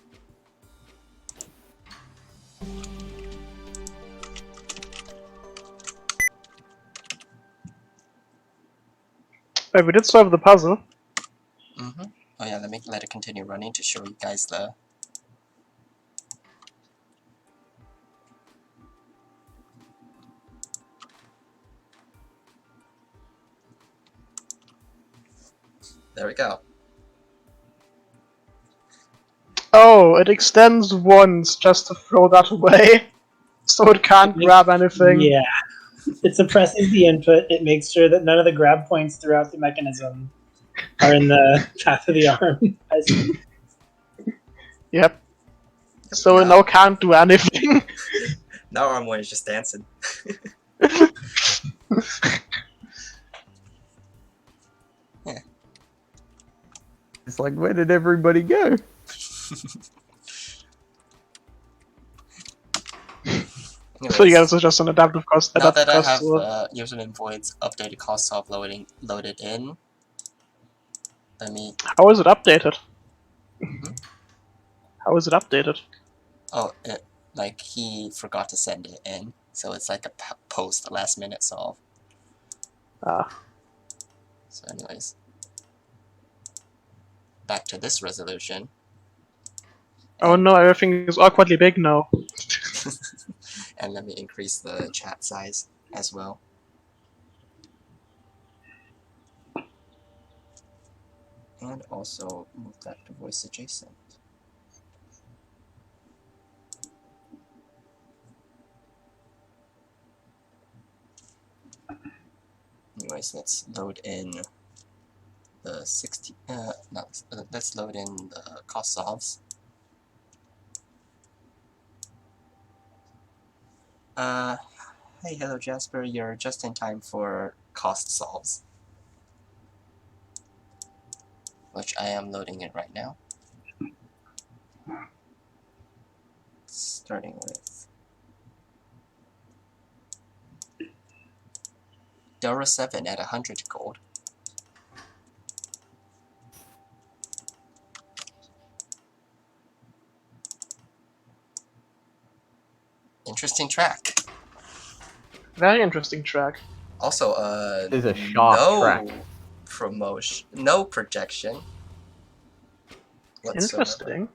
Wait, we did solve the puzzle. Oh yeah, let it continue running to show you guys the. There we go. Oh, it extends once just to throw that away, so it can't grab anything. Yeah. It suppresses the input. It makes sure that none of the grab points throughout the mechanism are in the path of the arm. Yep. So it now can't do anything. Now Arm1 is just dancing. Yeah. It's like, where did everybody go? Anyways, so yeah, this is just an adaptive cost. Now that I have cost username voids updated cost solve loaded in, let me. How is it updated? How is it updated? Oh, like he forgot to send it in, so it's like a post last minute solve. Ah. So, anyways, back to this resolution. Oh no, everything is awkwardly big now. And let me increase the chat size as well. And also move that to voice adjacent. Anyways, let's load in the 60. Let's load in the cost solves. Hey, hello Jasper, you're just in time for cost solves, which I am loading in right now. Starting with Dora 7 at 100 gold. Interesting track. Very interesting track. Also, There's a sharp track. Promotion, no projection whatsoever. Interesting.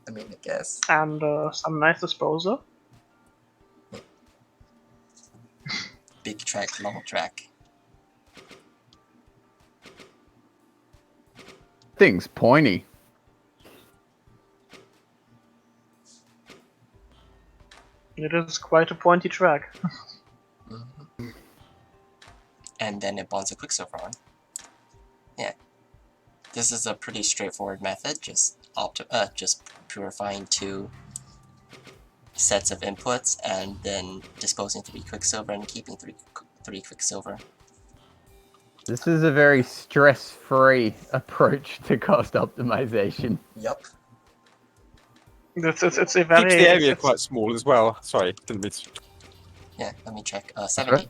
I mean, I guess. And some nice disposal. Big track, long track. Thing's pointy. It is quite a pointy track. And then it bonds a quicksilver on. Yeah. This is a pretty straightforward method, just purifying 2 sets of inputs and then disposing 3 quicksilver and keeping 3 quicksilver. This is a very stress-free approach to cost optimization. Yup. It's a very Keeps the area quite small as well. Sorry, didn't mean to. Yeah, let me check. 70.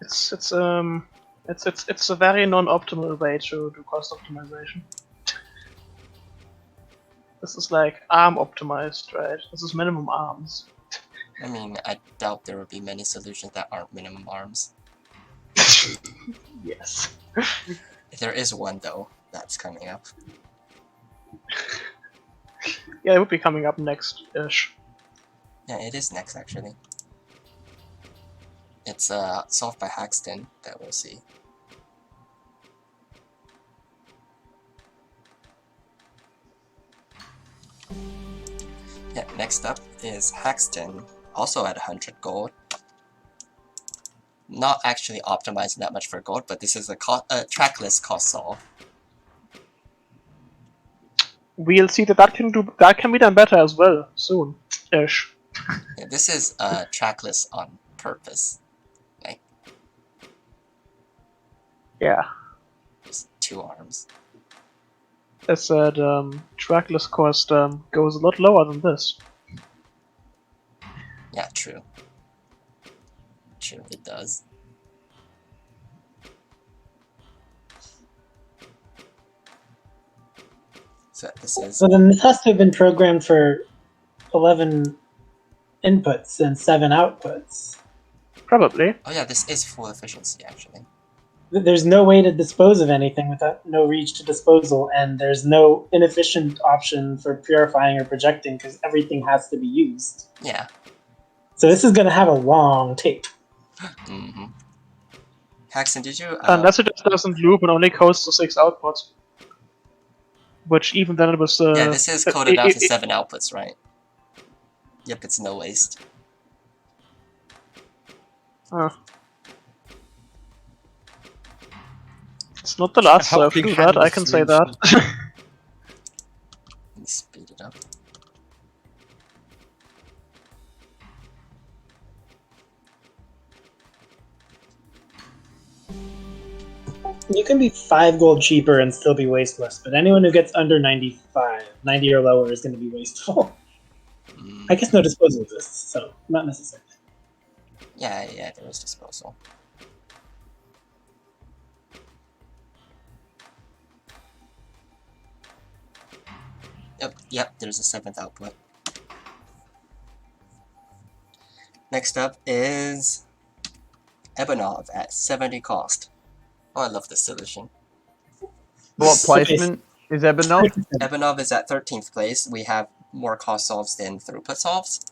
It's a very non-optimal way to do cost optimization. This is like ARM optimized, right? This is minimum arms. I mean, I doubt there will be many solutions that aren't minimum arms. Yes. There is one though that's coming up. Yeah, it would be coming up next-ish. Yeah, it is next actually. It's solved by Haxton that we'll see. Yeah, next up is Haxton, also at 100 gold. Not actually optimizing that much for gold, but this is a trackless cost solve. We'll see that can be done better as well soon, ish. Yeah, this is trackless on purpose. Like, yeah, just 2 arms. As said, trackless cost goes a lot lower than this. Yeah, true. True, it does. So this is. So then this has to have been programmed for 11 inputs and 7 outputs. Probably. Oh yeah, this is full efficiency actually. There's no way to dispose of anything without no reach to disposal, and there's no inefficient option for purifying or projecting because everything has to be used. Yeah. So this is going to have a long tape. Mm-hmm. Haxton, did you? Unless it just doesn't loop and only codes to 6 outputs. Which even then it was. Yeah, this is coded out to 7 outputs, right? Yep, it's no waste. It's not the last serve to do that, I can say that. Let me speed it up. You can be 5 gold cheaper and still be wasteless, but anyone who gets under 90 or lower is going to be wasteful. I guess no disposal exists, so not necessary. Yeah, there is disposal. Yep, there's a 7th output. Next up is Ebonov at 70 cost. Oh, I love this solution. What placement is Ebonov? Ebonov is at 13th place. We have more cost solves than throughput solves.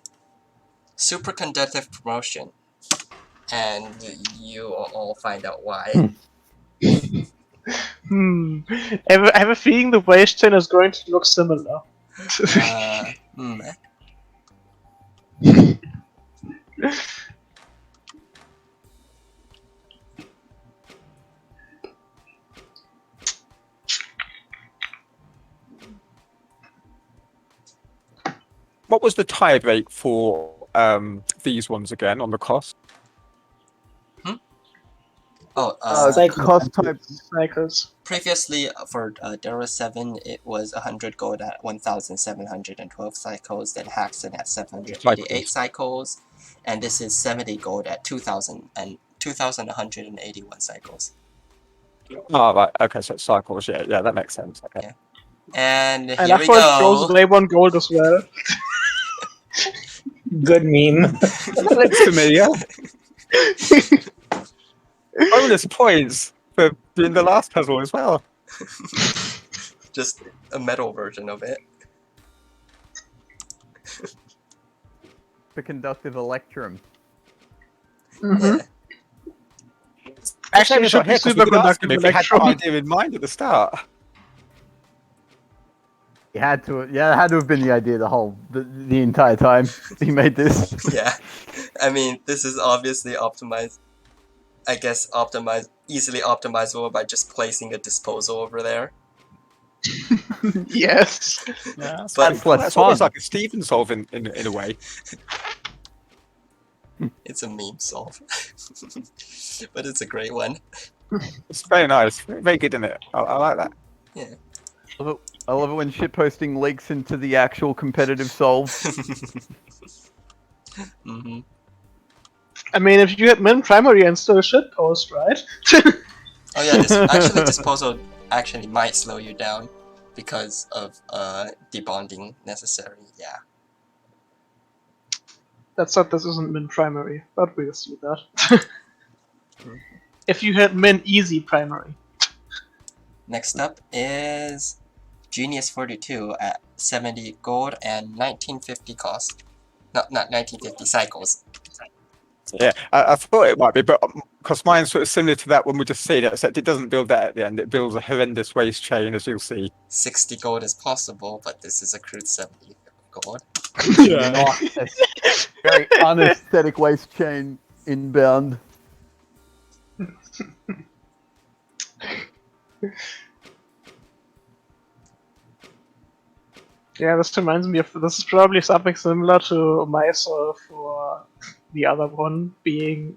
Superconductive promotion. And you will all find out why. I have a feeling the waste chain is going to look similar. What was the tie rate for these ones again on the cost? Cost type cycles. Previously, for Dora 7, it was 100 gold at 1,712 cycles, then Haxton at 788 cycles, and this is 70 gold at 2,181 cycles. Oh, right. Okay, so it's cycles. Yeah, that makes sense. Okay. Yeah. And And here we go. go. They won gold as well. Good meme. That looks familiar. Bonus points for doing the last puzzle as well. Just a metal version of it. The conductive electrum. Mm-hmm. Yeah. Actually, it should be superconductive if you had that electrum. idea in mind at the start. It had to have been the idea the entire time he made this. Yeah. I mean, this is obviously optimized. I guess easily optimizable by just placing a disposal over there. Yes. Yeah, But that's almost like a Steven solve in a way. It's a meme solve. But it's a great one. It's very nice. Very good, isn't it? I like that. Yeah. I love it when shitposting leaks into the actual competitive solve. Mm-hmm. I mean, if you had min primary and still shitpost, right? Oh yeah, disposal actually might slow you down because of debonding necessary. Yeah. That's not. This isn't min primary, but we'll see that. If you had min easy primary. Next up is Genius 42 at 70 gold and 1950 cost. Not 1950 cycles. Yeah, I thought it might be, but because mine's sort of similar to that one we just seen, except it doesn't build that at the end. It builds a horrendous waste chain, as you'll see. 60 gold is possible, but this is a crude 70. god. Not a very unaesthetic waist chain inbound. Yeah, this reminds me of this is probably something similar to myself or the other one being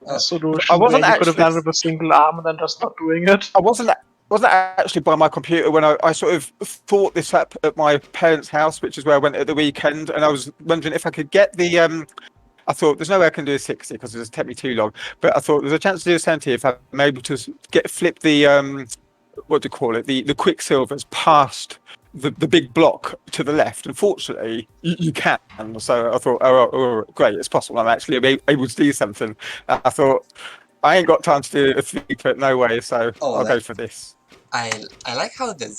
a solution where you could have done with a single arm and then just not doing it. I wasn't actually by my computer when I sort of thought this up at my parents' house, which is where I went at the weekend, and I was wondering if I could get the I thought there's no way I can do a 60 because it just take me too long. But I thought there's a chance to do a 70 if I'm able to flip the what do you call it, the quicksilvers past the big block to the left. Unfortunately, you can. So I thought, oh, great, it's possible. I'm actually able to do something. I thought I ain't got time to do a 3-foot, no way. So I'll go for this. I like how the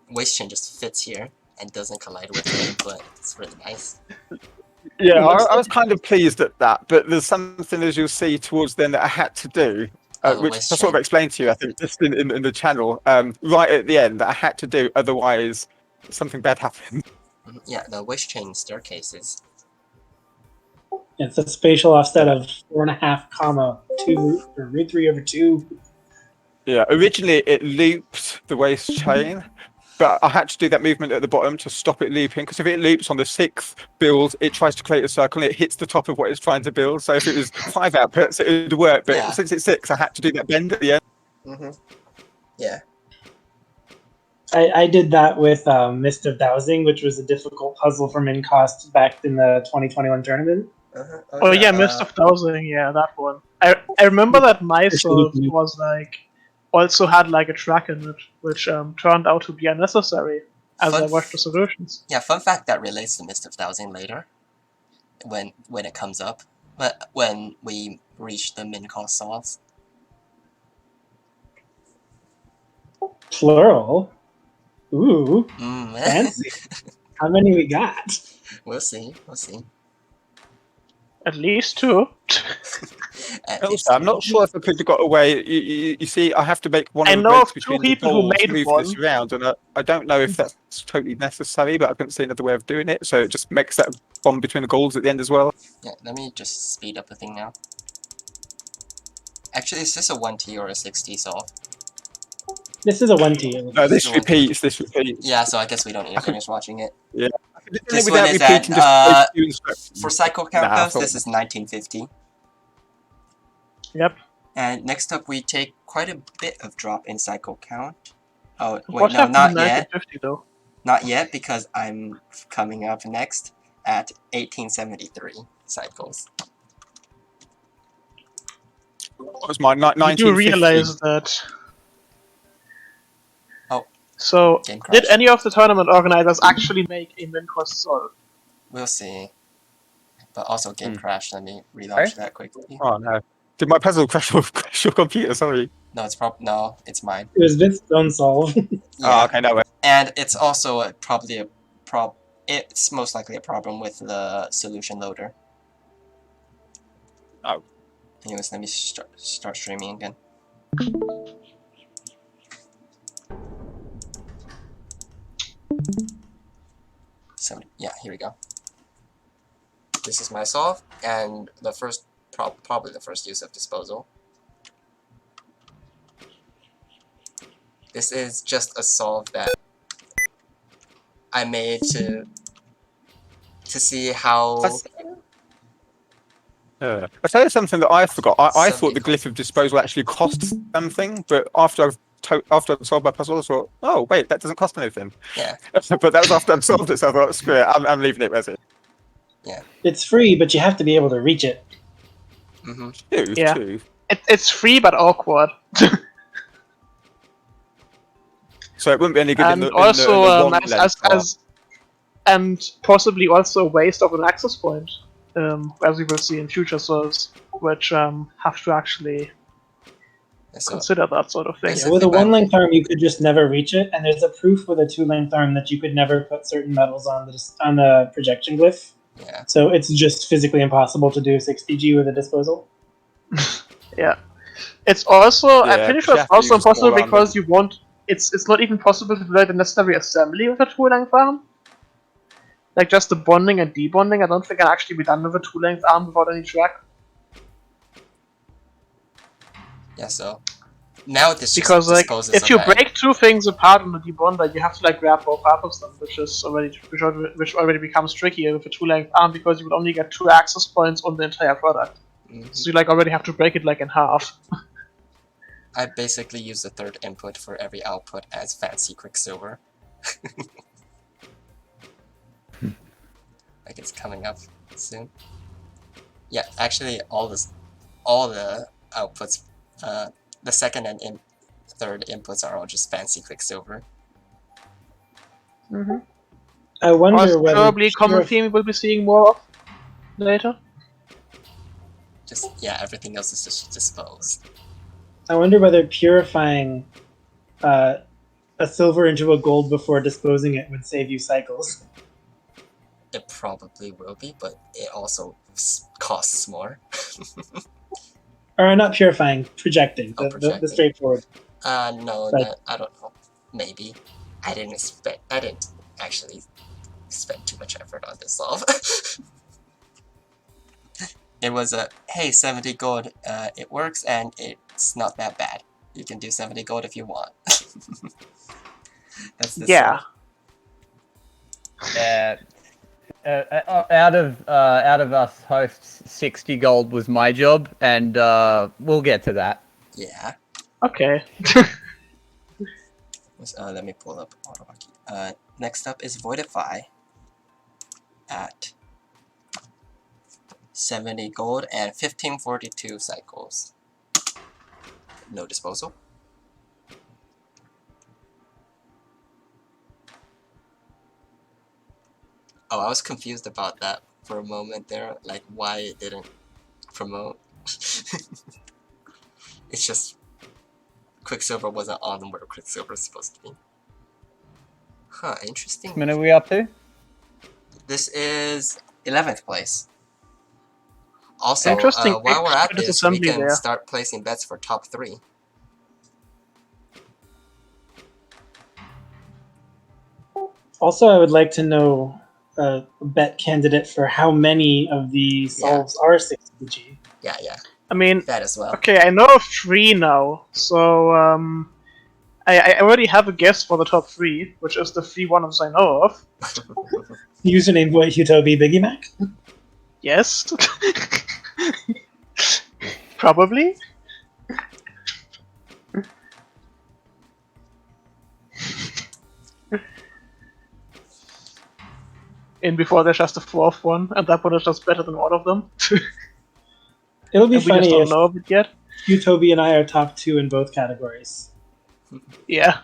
waist chain just fits here and doesn't collide with the input. It's really nice. Yeah, I was kind of pleased at that, but there's something, as you'll see towards then, that I had to do, which I sort of explained to you, I think, just in the channel, right at the end, that I had to do, otherwise something bad happened. Yeah, the waist chain staircases. It's a spatial offset of 4.5, comma 2 or root 3 over 2. Yeah, originally it looped the waist chain, but I had to do that movement at the bottom to stop it looping, because if it loops on the 6th build, it tries to create a circle and it hits the top of what it's trying to build. So if it was 5 outputs, it would work, but since it's 6, I had to do that bend at the end. Yeah. I did that with Mist of Dowsing, which was a difficult puzzle for min cost back in the 2021 tournament. Oh yeah, Mist of Dowsing, yeah, that one. I remember that myself was like also had like a track in it, which turned out to be unnecessary as I watched the solutions. Yeah, fun fact that relates to Mist of Dowsing later, when it comes up, but when we reach the min cost solves. Plural. Ooh, fancy. How many we got? We'll see. At least 2. I'm not sure if I could have got away. You see, I have to make one of the breaks between the balls, move this around, and I don't know if that's totally necessary, but I couldn't see another way of doing it, so it just makes that bond between the goals at the end as well. Yeah, let me just speed up the thing now. Actually, is this a 1T or a 6T solve? This is a 1T. No, this repeats. Yeah, so I guess we don't need to finish watching it. Yeah. This one is at, for cycle count though, this is 1950. Yep. And next up, we take quite a bit of drop in cycle count. Oh, wait, no, not yet. Though? Not yet, because I'm coming up next at 1873 cycles. What was my 1950? You realize that... Oh. So, did any of the tournament organizers actually make a min cost solve? We'll see. But also game crash, let me relaunch that quickly. Oh no. Did my puzzle crash your computer? Sorry. No, it's mine. It was Vince's own solve. Yeah. Oh, okay, no way. And it's also it's most likely a problem with the solution loader. Oh. Anyways, let me start streaming again. So yeah, here we go. This is my solve, and the first, probably the first use of disposal. This is just a solve that I made to see how. I'll tell you something that I forgot. I thought the glyph of disposal actually cost something, but after I've solved my puzzle, I thought, oh wait, that doesn't cost anything. Yeah. But that was after I've solved it, so I thought, screw it, I'm leaving it as it. Yeah. It's free, but you have to be able to reach it. Yeah. It's free, but awkward. So it wouldn't be any good and in the also, long and possibly also a waste of an access point, as we will see in future solves, which have to actually consider that sort of thing. Yeah, with a 1-length arm, you could just never reach it, and there's a proof with a 2-length arm that you could never put certain metals on the projection glyph. Yeah. So it's just physically impossible to do 60G with a disposal. Yeah. It's also, I'm pretty sure it's also impossible because you won't. It's not even possible to do the necessary assembly with a 2-length arm. like just the bonding and debonding, I don't think can actually be done with a 2-length arm without any track. Yeah, so now this Because just like disposes if of you that. break two things apart on the debonder, you have to like grab both half of them, which already becomes trickier with a 2-length arm because you would only get 2 access points on the entire product. So you like already have to break it like in half. I basically use the third input for every output as fancy Quicksilver. Like it's coming up soon. Yeah, actually all the outputs, the second and third inputs are all just fancy Quicksilver. I wonder whether probably a common theme we'll be seeing more of later. Just yeah, everything else is just disposed. I wonder whether purifying a silver into a gold before disposing it would save you cycles. It probably will be, but it also costs more. Or not purifying, projecting. Projecting. The straightforward. No, Right. I don't know. Maybe. I didn't actually spend too much effort on this solve. It was a, hey, 70 gold, it works and it's not that bad. You can do 70 gold if you want. That's the yeah. Out of us hosts, 60 gold was my job, and we'll get to that. Yeah. Okay. Let me pull up Arquerite. Next up is Voidify at 70 gold and 1542 cycles. No disposal. Oh, I was confused about that for a moment there, like why it didn't promote. It's just Quicksilver wasn't on where Quicksilver is supposed to be. Huh, interesting. What minute are we up to? This is 11th place. Also, interesting. while we're at this, we can there. start placing bets for top 3. Also, I would like to know a bet candidate for how many of the solves are 60G. Yeah. I mean, that as well. Okay, I know of 3 now, so I already have a guess for the top 3, which is the 3 ones I know of. Username Boy Hutobi Biggie Mac? Yes. Probably. And before there's just a 4th one, and that one is just better than all of them. It'll be and we funny just don't if know of it yet. Hutobi and I are top 2 in both categories. Yeah.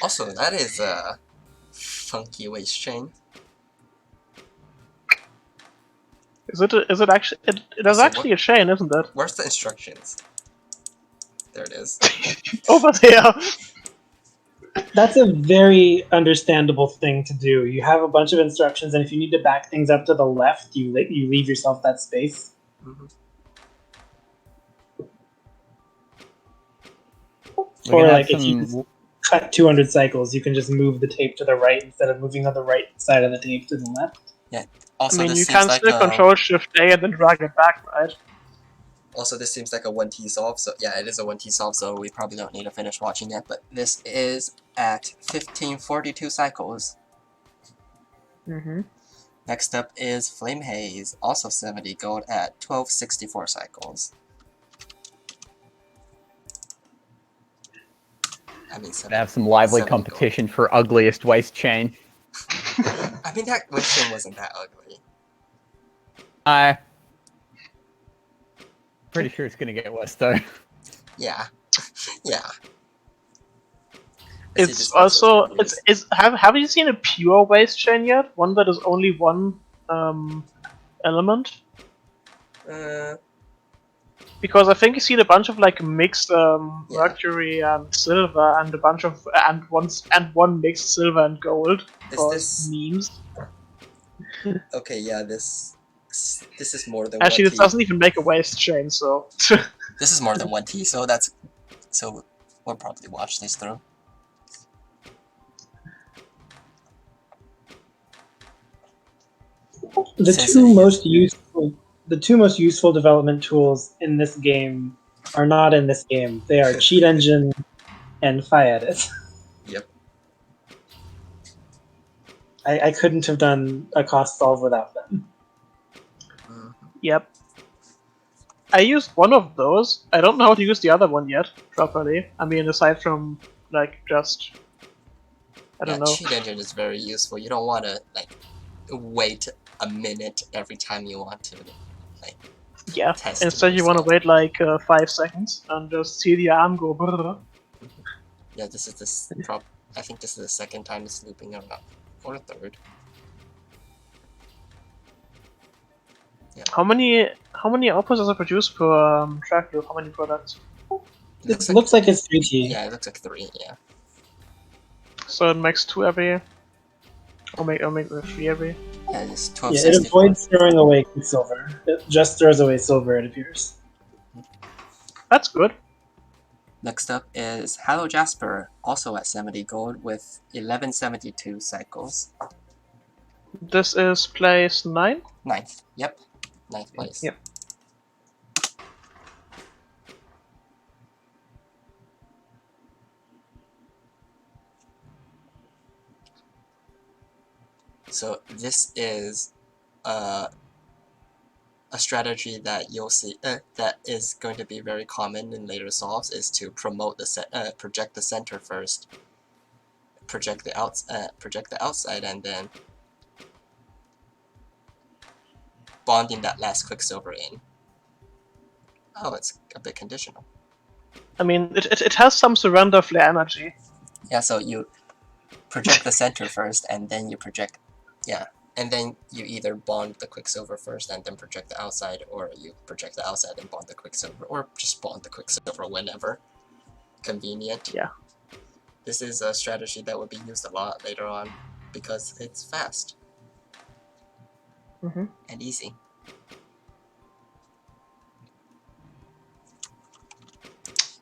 Also, that is a funky waist chain. Is it actually? It is actually a chain, isn't it? Where's the instructions? There it is. Over there. That's a very understandable thing to do. You have a bunch of instructions, and if you need to back things up to the left, you leave yourself that space. Or like if you cut 200 cycles, you can just move the tape to the right instead of moving on the right side of the tape to the left. Yeah. Also, I mean, you can still Control Shift A and then drag it back, right? Also, this seems like a 1T solve, so yeah, it is a 1T solve, so we probably don't need to finish watching it, but this is at 1542 cycles. Next up is Flame Haze, also 70 gold at 1264 cycles. I mean, have some lively competition gold. For ugliest waist chain. I mean, that waist chain wasn't that ugly. Pretty sure it's gonna get worse though. Yeah. Yeah. It's also have you seen a pure waist chain yet? One that is only one element? Because I think you see a bunch of like mixed mercury and silver and a bunch of one mixed silver and gold for memes. Okay, yeah, this is more than actually 1T. It doesn't even make a waist chain, so This is more than 1T, so that's We'll probably watch this through. The two most useful development tools in this game are not in this game. They are Cheat Engine and FiEdit. Yep. I couldn't have done a cost solve without them. Yep. I used one of those. I don't know how to use the other one yet properly. I mean, aside from like just I don't know. Cheat Engine is very useful. You don't want to like wait a minute every time you want to like test. Instead, you want to wait like 5 seconds and just see the arm go. Brrr. Yeah, this is I think this is the second time it's looping around, or the third. Yeah. How many Opus does it produce per track loop? How many products? It looks like it's 3T. Yeah, it looks like 3. Yeah. So it makes 2 every year. Or make 3 every year. Yeah, it's 12. Yeah, it avoids throwing away silver. It just throws away silver, it appears. That's good. Next up is Hello Jasper, also at 70 gold with 1172 cycles. This is place 9? 9th. Yep. 9th place. Yep. So this is a strategy that you'll see that is going to be very common in later solves, is to promote the project the center first, project the outside, and then bonding that last quicksilver in. Oh, it's a bit conditional. I mean, it has some surrender flare energy. Yeah, so you project the center first, and then you project, and then you either bond the quicksilver first and then project the outside, or you project the outside and bond the quicksilver, or just bond the quicksilver whenever convenient. Yeah. This is a strategy that will be used a lot later on because it's fast and easy.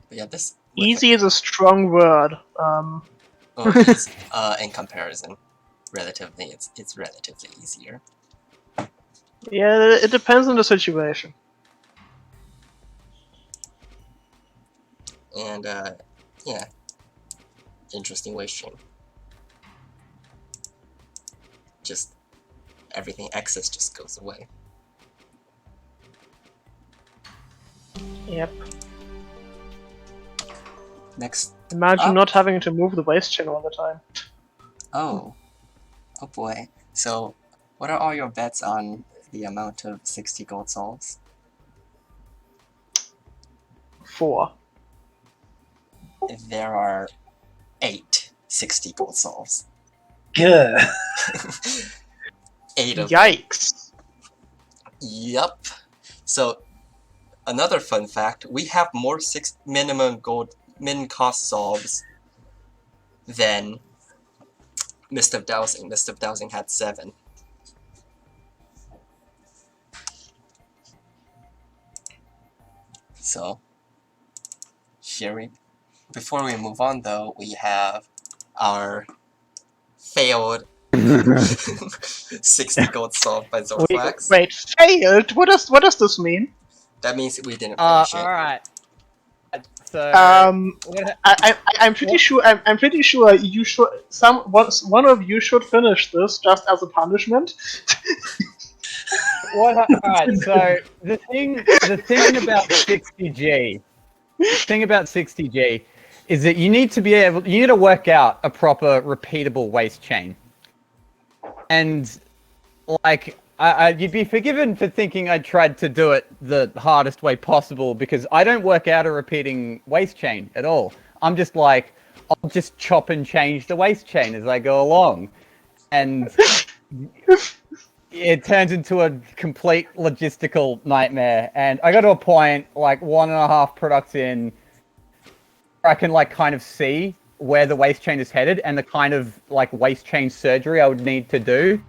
But yeah, this easy is a strong word. In comparison, relatively, it's relatively easier. Yeah, it depends on the situation. And yeah, interesting waste chain. Just everything excess just goes away. Yep. Next. Imagine not having to move the waste chain all the time. Oh boy. So, what are all your bets on the amount of 60 gold solves? 4. There are 8 60 gold solves. Good. 8 of Yikes. them. Yup. So, another fun fact, we have more minimum gold min cost solves than Mist of Dowsing. Mist of Dowsing had 7. So, before we move on though, we have our failed 60 gold solved by Zorflax. Wait, failed? What does this mean? That means we didn't finish it. Alright. So, I'm pretty sure. I'm pretty sure you should. One of you should finish this just as a punishment. Alright, so the thing about 60G, is that you need to work out a proper repeatable waste chain. And like you'd be forgiven for thinking I tried to do it the hardest way possible, because I don't work out a repeating waste chain at all. I'm just like, I'll just chop and change the waste chain as I go along. And it turns into a complete logistical nightmare. And I got to a point, like 1.5 products in, where I can like kind of see where the waste chain is headed and the kind of like waste chain surgery I would need to do.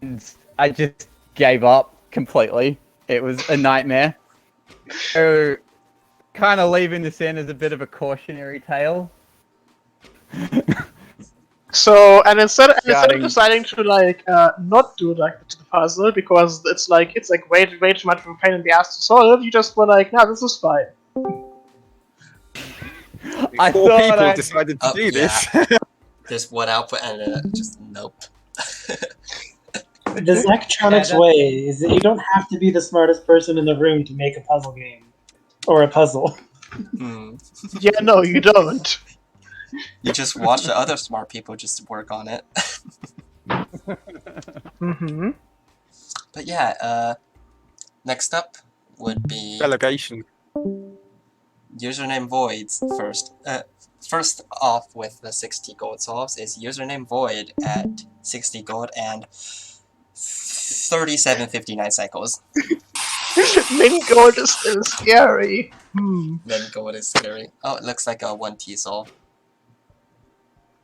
And I just gave up completely. It was a nightmare. So kind of leaving this in as a bit of a cautionary tale. So, and instead of deciding to not do like the puzzle because it's like way too much of a pain in the ass to solve, you just were like, nah, this is fine. Four people decided to do this. There's one output and just nope. The Zachtronics way is that you don't have to be the smartest person in the room to make a puzzle game or a puzzle. Yeah, no, you don't. You just watch the other smart people just work on it. Mm-hmm. But yeah, next up would be Delegation. username voids first. First off with the 60 gold solves is username void at 60 gold and 3759 cycles. Min gold is still scary. Min gold is scary. Oh, it looks like a 1T solve.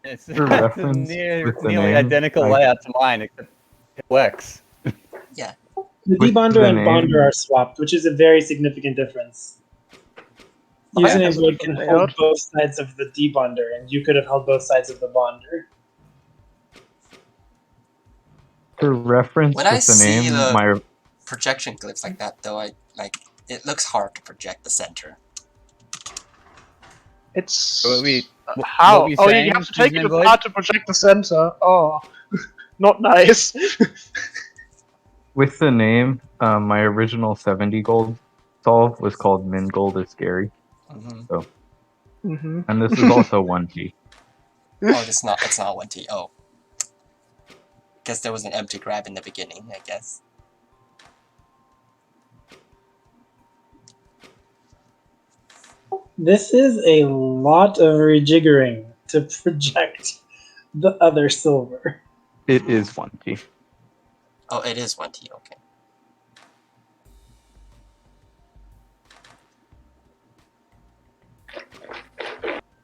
It's For reference, nearly with the name, identical layout to mine, except it works. Yeah. The With debonder the and name- bonder are swapped, which is a very significant difference. Username void can hold both sides of the debonder, and you could have held both sides of the bonder. For reference, When I with the see name, the- my Projection glyphs like that, though, it looks hard to project the center. It's How? oh, you have to take it apart to project the center. Oh, not nice. with the name, my original 70 gold solve was called Min Gold is Scary, Mm-hmm. and this is also 1T. Oh, it's not 1T. Oh. Guess there was an empty grab in the beginning, I guess. This is a lot of rejiggering to project the other silver. It is 1T. Oh, it is 1T, okay.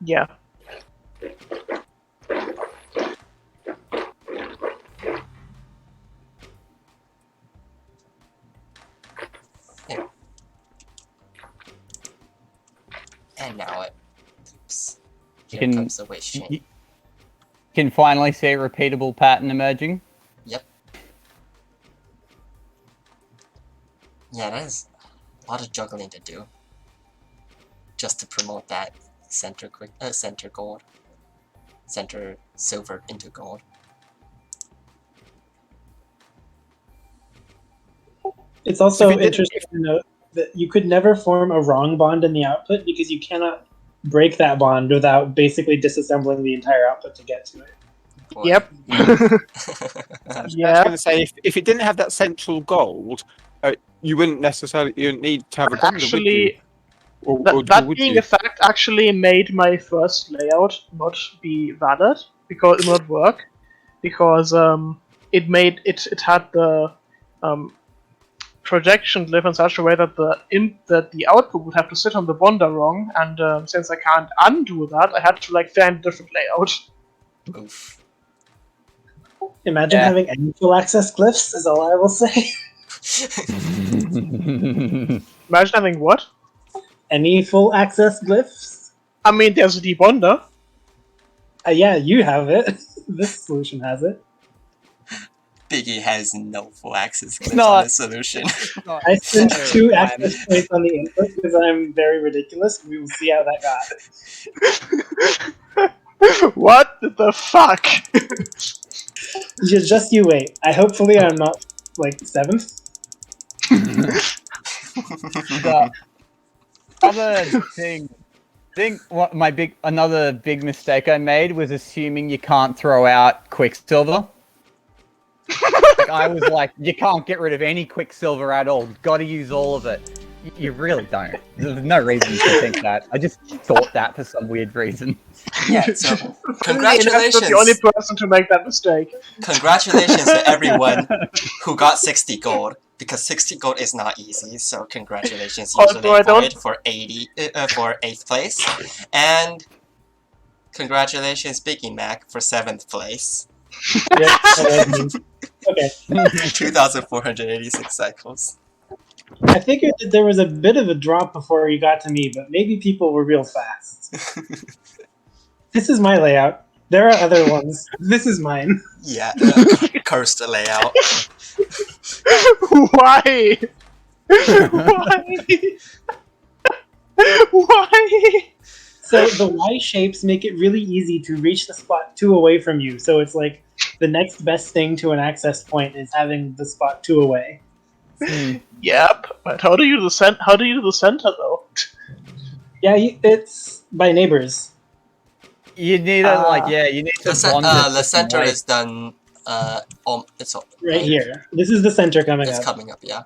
Yeah. And now it. Oops. Here Can- comes the waste chain. You can finally see a repeatable pattern emerging. Yep. Yeah, that is a lot of juggling to do. Just to promote that center gold. Center silver into gold. It's also So if it didn't- interesting to note that you could never form a wrong bond in the output because you cannot break that bond without basically disassembling the entire output to get to it. Boy. Yep. I was Yeah. going to say, if it didn't have that central gold, you wouldn't need to have a bonder, would you? Actually, Or that would being you? a fact actually made my first layout not be valid because it not work because it had the projection glyph in such a way that the output would have to sit on the bonder wrong, and since I can't undo that, I had to find a different layout. Oof. Imagine Yeah. having any full access glyphs, is all I will say. Imagine having what? Any full access glyphs? I mean, there's a debonder. Yeah, you have it. This solution has it. Biggie has no full access glyphs not- on this solution. I spent 2 access points on the input because I'm very ridiculous. We will see how that got. What the fuck? Just you wait. Hopefully I'm not 7th. The other thing, I think another big mistake I made was assuming you can't throw out Quicksilver. I was like, you can't get rid of any Quicksilver at all. You've got to use all of it. You really don't. There's no reason to think that. I just thought that for some weird reason. Yeah, so You're congratulations. not the only person to make that mistake. Congratulations to everyone who got 60 gold, because 60 gold is not easy. So congratulations, Although I Username don't- Void for 8th place, and congratulations Biggie Mac for 7th place. Yeah, that was me. Okay. 2,486 cycles. I figured that there was a bit of a drop before you got to me, but maybe people were real fast. This is my layout. There are other ones. This is mine. Yeah, cursed layout. Why? Why? Why? So the Y shapes make it really easy to reach the spot 2 away from you. So it's like the next best thing to an access point is having the spot 2 away. Yep, but how do you do the center though? Yeah, it's by neighbors. You need to you need to bond it The some center way. is done. It's Right here. This is the center coming It's up. coming up, yeah.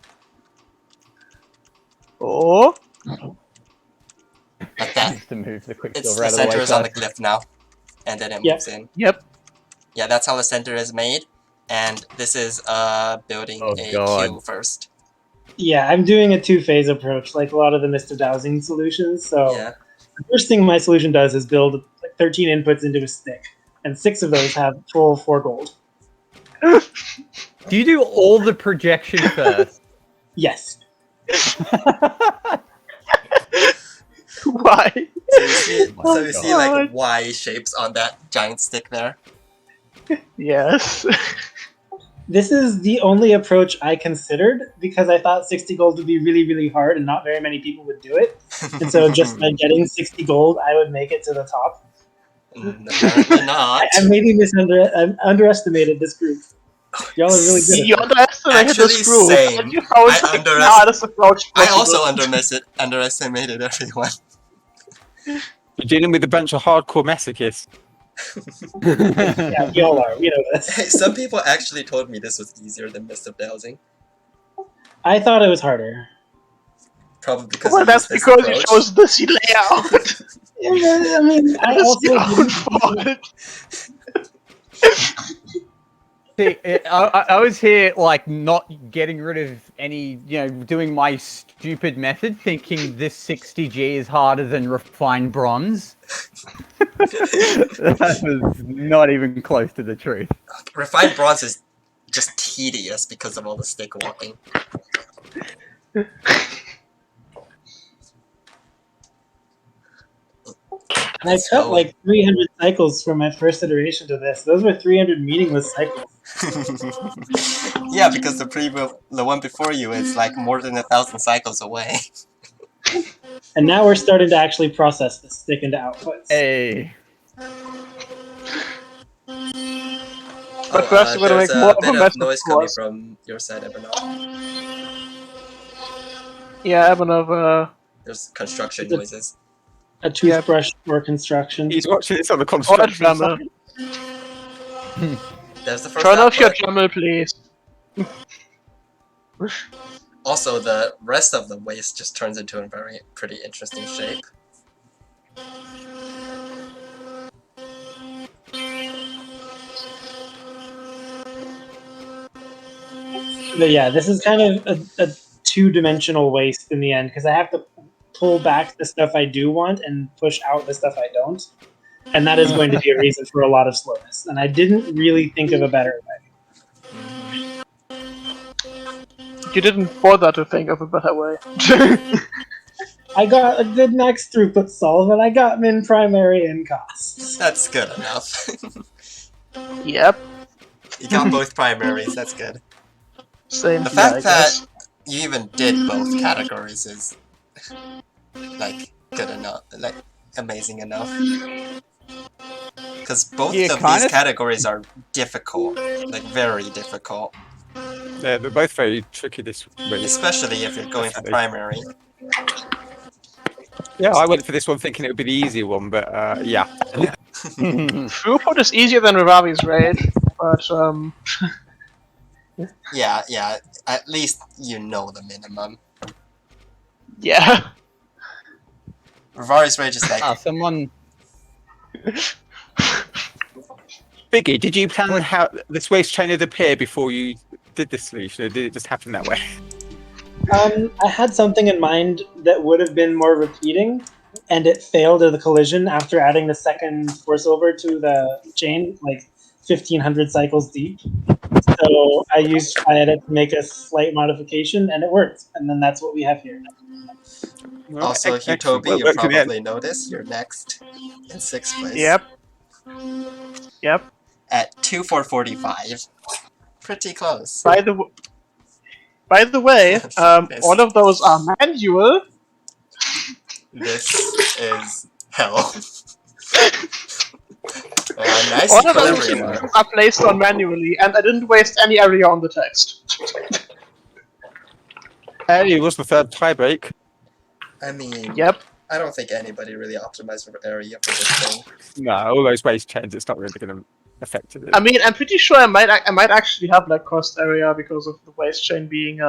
Oh, But that To move the it's quicksilver the out of the way. center is on the first. glyph now, and then it Yep. moves in. yep. Yeah, that's how the center is made. And this is building Oh, a God. queue first. Yeah, I'm doing a 2-phase approach, like a lot of the Mr. Dowsing solutions. So Yeah. the first thing my solution does is build like 13 inputs into a stick, and 6 of those have full 4 gold. Do you do all the projection first? Yes. Why? So you see like God. Y shapes on that giant stick there. Yes. This is the only approach I considered because I thought 60 gold would be really, really hard and not very many people would do it. And so just by getting 60 gold, I would make it to the top. Apparently not. I maybe underestimated this group. Y'all are really good You at it. underestimated Actually, this group. same. And you found I the hardest approach I possible. also underestimated everyone. You're dealing with a bunch of hardcore masochists. Yeah, y'all are. We know Hey, this. some people actually told me this was easier than Mist of Dowsing. I thought it was harder. Probably because Well, of that's this because you approach. chose this layout. I mean, I It's also your own fault. See, I was here like not getting rid of any, doing my stupid method, thinking this 60G is harder than refined bronze. That was not even close to the truth. Refined bronze is just tedious because of all the stick walking. And I cut like 300 cycles from my first iteration to this. Those were 300 meaningless cycles. Yeah, because the one before you is like more than 1,000 cycles away. And now we're starting to actually process the stick into outputs. Hey. But first we're gonna there's make more a of bit a of mess noise of coming course. from your side, Ebernoff. Yeah, Ebenov, There's construction It's a- noises. A toothbrush for construction. He's watching this on the or a construction drummer. side. There's the first Turn off your output. drummer, please. Also, the rest of the waste just turns into a pretty interesting shape. But yeah, this is kind of a 2-dimensional waste in the end because I have to pull back the stuff I do want and push out the stuff I don't. And that is going to be a reason for a lot of slowness. And I didn't really think of a better way. You didn't bother to think of a better way. I got a good max throughput solve and I got min primary and costs. That's good enough. Yep. You got both primaries, that's good. Same The here, I fact that guess. you even did both categories is like good enough, like amazing enough. Because both Yeah, of these categories are difficult, like very difficult. Yeah, they're both very tricky this week. Especially if you're going for primary. Yeah, I went for this one thinking it would be the easier one, but yeah. Throughput is easier than Ravavi's Rage, but Yeah, at least you know the minimum. yeah. Rivari's Rage is like... Someone... Biggie, did you plan how this waste chain would appear before you did this solution, or did it just happen that way? I had something in mind that would have been more repeating, and it failed at the collision after adding the second force over to the chain, like 1,500 cycles deep. So I used Edit to make a slight modification, and it worked. And then that's what we have here. Also, Excellent. Hutobi, you Worked in the end. probably noticed you're next in 6th place. Yep. Yep. At 2,445. Pretty close. By the way, all of those are manual. This is hell. Nice All of those equilibrium. are placed on manually, and I didn't waste any area on the text. Hey, was the third tiebreak. I mean, Yep. I don't think anybody really optimized for area for this thing. No, all those waste chains, it's not really going to affect it. I mean, I'm pretty sure I might actually have like cost area because of the waste chain being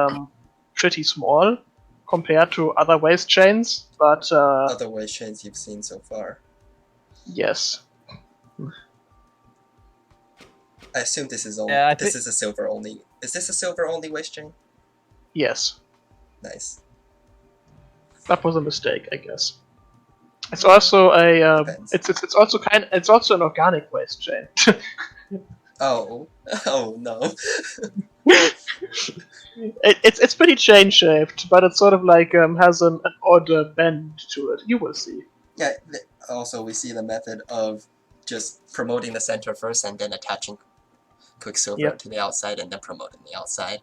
pretty small compared to other waste chains, but Other waste chains you've seen so far. yes. I assume this is only this is a silver only. Is this a silver only waste chain? Yes. Nice. That was a mistake, I guess. It's also a it's also an organic waste chain. Oh no. It's pretty chain shaped, but it's sort of like has an odd bend to it. You will see. Yeah. Also, we see the method of just promoting the center first and then attaching Quicksilver to the outside and then promoting the outside.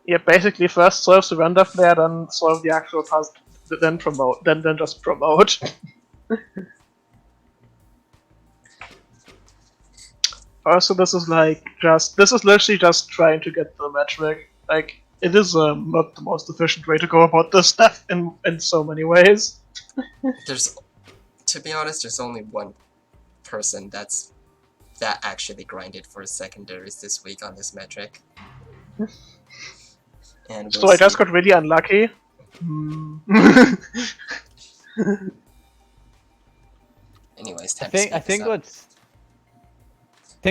Yeah, basically first solve the render flare, then solve the actual puzzle, then promote, then just promote. Also, this is literally just trying to get the metric. Like, it is not the most efficient way to go about this stuff in so many ways. To be honest, there's only one person that actually grinded for secondaries this week on this metric. And so I just got really unlucky. Anyways, I think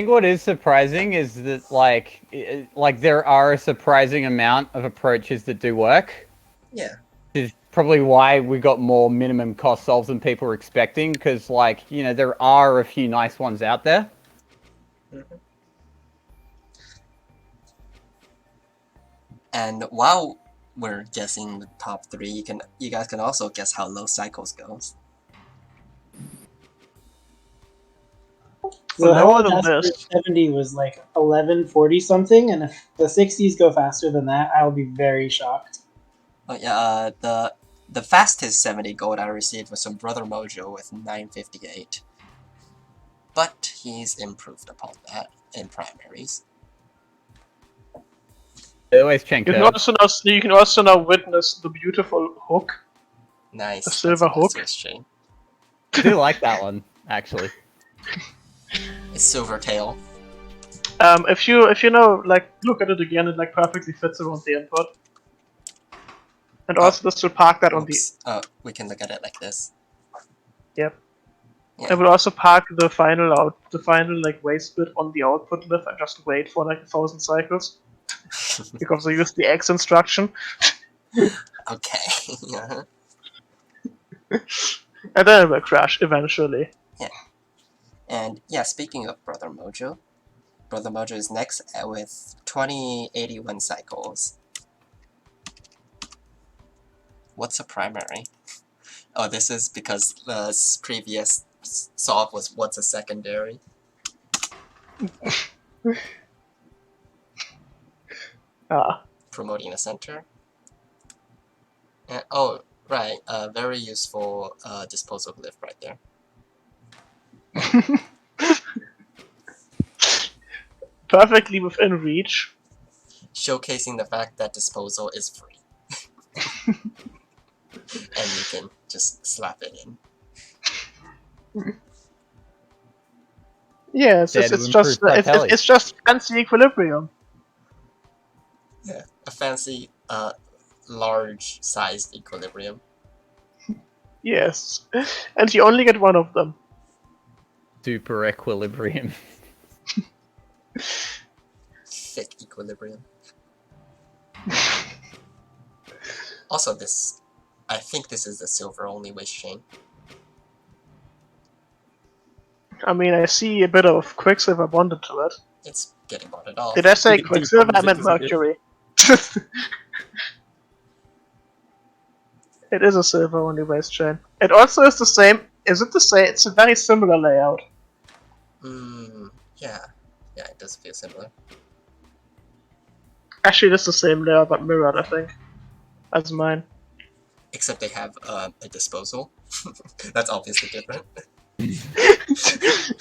what is surprising is that like there are a surprising amount of approaches that do work. Yeah. Is probably why we got more minimum cost solves than people were expecting, because there are a few nice ones out there. Mm-hmm. And while we're guessing the top 3, you guys can also guess how low cycles goes. So how faster 70 was like 1140 something, and if the 60s go faster than that, I'll be very shocked. Oh yeah, the fastest 70 gold I received was from Brother Mojo with 958. But he's improved upon that in primaries. Always change. You can also now witness the beautiful hook. Nice. The silver hook. I do like that one, actually. It's silver tail. If you know, like, look at it again, it like perfectly fits around the input. And also this will park that on the... Oh, we can look at it like this. Yep. Yeah. I will also park the final like waste bit on the output lift and just wait for like 1,000 cycles. Because I used the X instruction. Okay. Yeah. And then it will crash eventually. Yeah. And yeah, speaking of Brother Mojo is next with 2081 cycles. What's a primary? Oh, this is because the previous solve was what's a secondary. Promoting a center. And, oh, right, very useful disposal glyph right there. Perfectly within reach. Showcasing the fact that disposal is free. And you can just slap it in. Yes, it's just fancy equilibrium. Yeah, a fancy, large-sized equilibrium. Yes, and you only get one of them. Super equilibrium. Thick equilibrium. Also, I think this is the silver-only waste chain. I mean, I see a bit of Quicksilver bonded to it. it's getting bonded off. Did I say You can Quicksilver? I debond it, meant doesn't it? Mercury. It is a silver-only waste chain. It also is the same. Is it the same? It's a very similar layout. Yeah. Yeah, it does feel similar. Actually, it's the same layout, but mirrored, I think, as mine. Except they have a disposal. That's obviously different.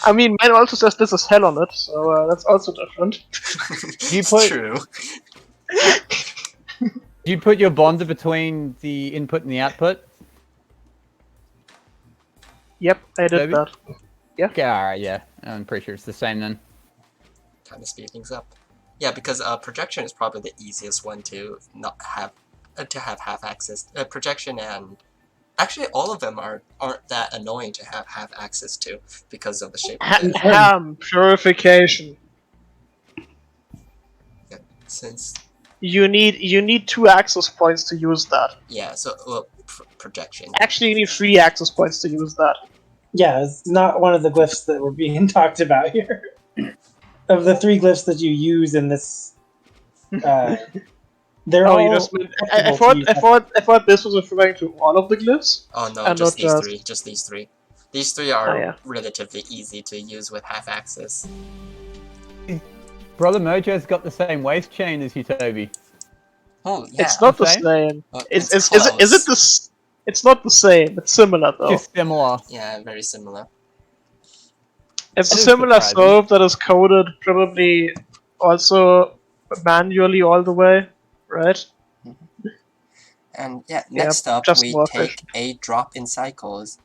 I mean, mine also says this is hell on it, so that's also different. It's true. Do you put your bonder between the input and the output? Yep, I did that. Yeah. Okay, alright, yeah. I'm pretty sure it's the same then. Kind of speed things up. Yeah, because projection is probably the easiest one to not have half access. Projection and actually all of them aren't that annoying to have half access to because of the shape of it. Ham purification. Yeah, since you need 2 access points to use that. Yeah, so well, projection. Actually, you need 3 access points to use that. Yeah, it's not one of the glyphs that were being talked about here. Of the 3 glyphs that you use in this, they're all. You just meant, I thought this was referring to all of the glyphs. Oh no, just these 3. Just these 3. These 3 are relatively easy to use with half access. Brother Mojo's got the same waste chain as you, Toby. Oh yeah. It's not the same. Is it the? It's not the same. It's similar though. Just similar. Yeah, very similar. It's a similar solve that is coded probably also manually all the way, right? And yeah, next up we take a drop in cycles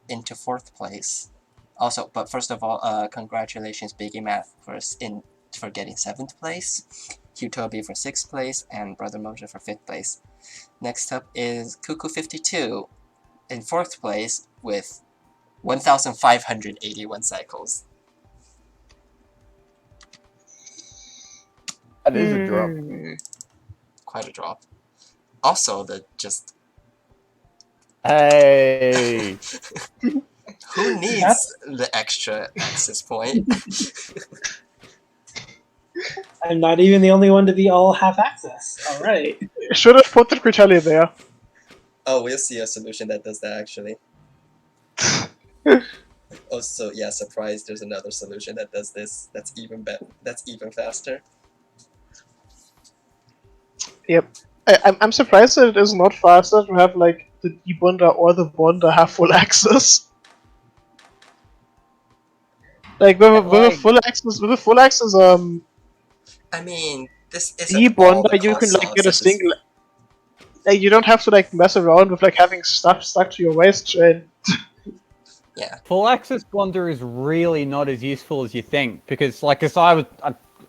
into 4th place. Also, but first of all, congratulations Biggie Math for getting 7th place, Hugh Toby for 6th place, and Brother Mojo for 5th place. Next up is Cuckoo52 in 4th place with 1,581 cycles. That is a drop. Quite a drop. Also, Hey! Who needs the extra access point? I'm not even the only one to be all half access. Alright. Should have put the Critelli there. Oh, we'll see a solution that does that actually. Oh, so yeah, surprise, there's another solution that does this. That's even better. That's even faster. Yep. I'm surprised that it is not faster to have like the debonder or the bonder have full access. Like with a full access, I mean, this isn't debonder you can like get a single. Like you don't have to like mess around with like having stuff stuck to your waist chain. Yeah. Full access bonder is really not as useful as you think because, like, I think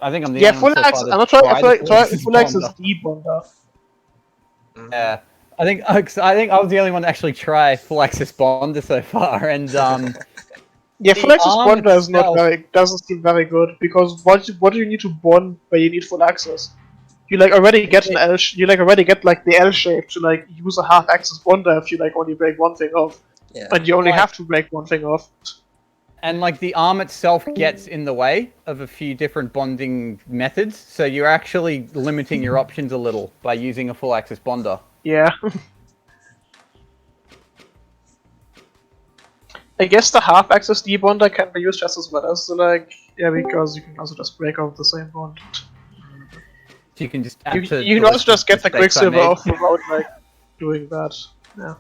I'm the only full one access. I'm not trying full access debonder. Yeah, I think I was the only one to actually try full access bonder so far, and yeah, full access bonder is doesn't seem very good because what do you need to bond where you need full access? You like already get an L. You like already get like the L shape to like use a half access bonder if you like only break one thing off. Yeah. But you only have to break one thing off. And like the arm itself gets in the way of a few different bonding methods, so you're actually limiting your options a little by using a full access bonder. Yeah. I guess the half access debonder can be used just as well as because you can also just break off the same bond. So you can just you can also just get the Quicksilver off without like doing that. Yeah.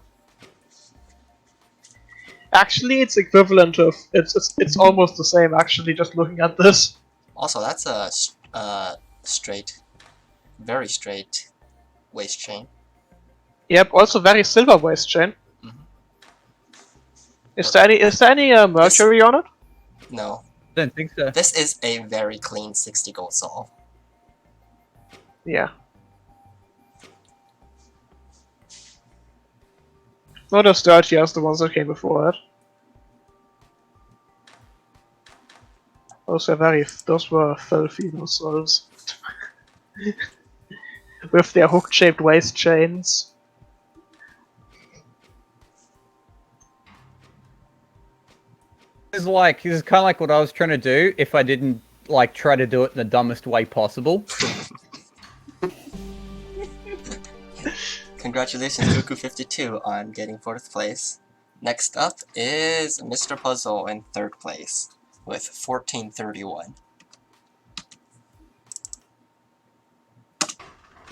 Actually, it's equivalent to it's almost the same. Actually, just looking at this. Also, that's a very straight waist chain. Yep. Also, very silver waist chain. Is there any mercury on it? No. Don't think so. This is a very clean 60 gold solve. Yeah. Not as dirty as the ones that came before it. Those were filthy, those solves. With their hook-shaped waist chains. This is kind of like what I was trying to do if I didn't like try to do it in the dumbest way possible. Congratulations, Cuckoo52, on getting 4th place. Next up is Mr. Puzzle in 3rd place with 1431.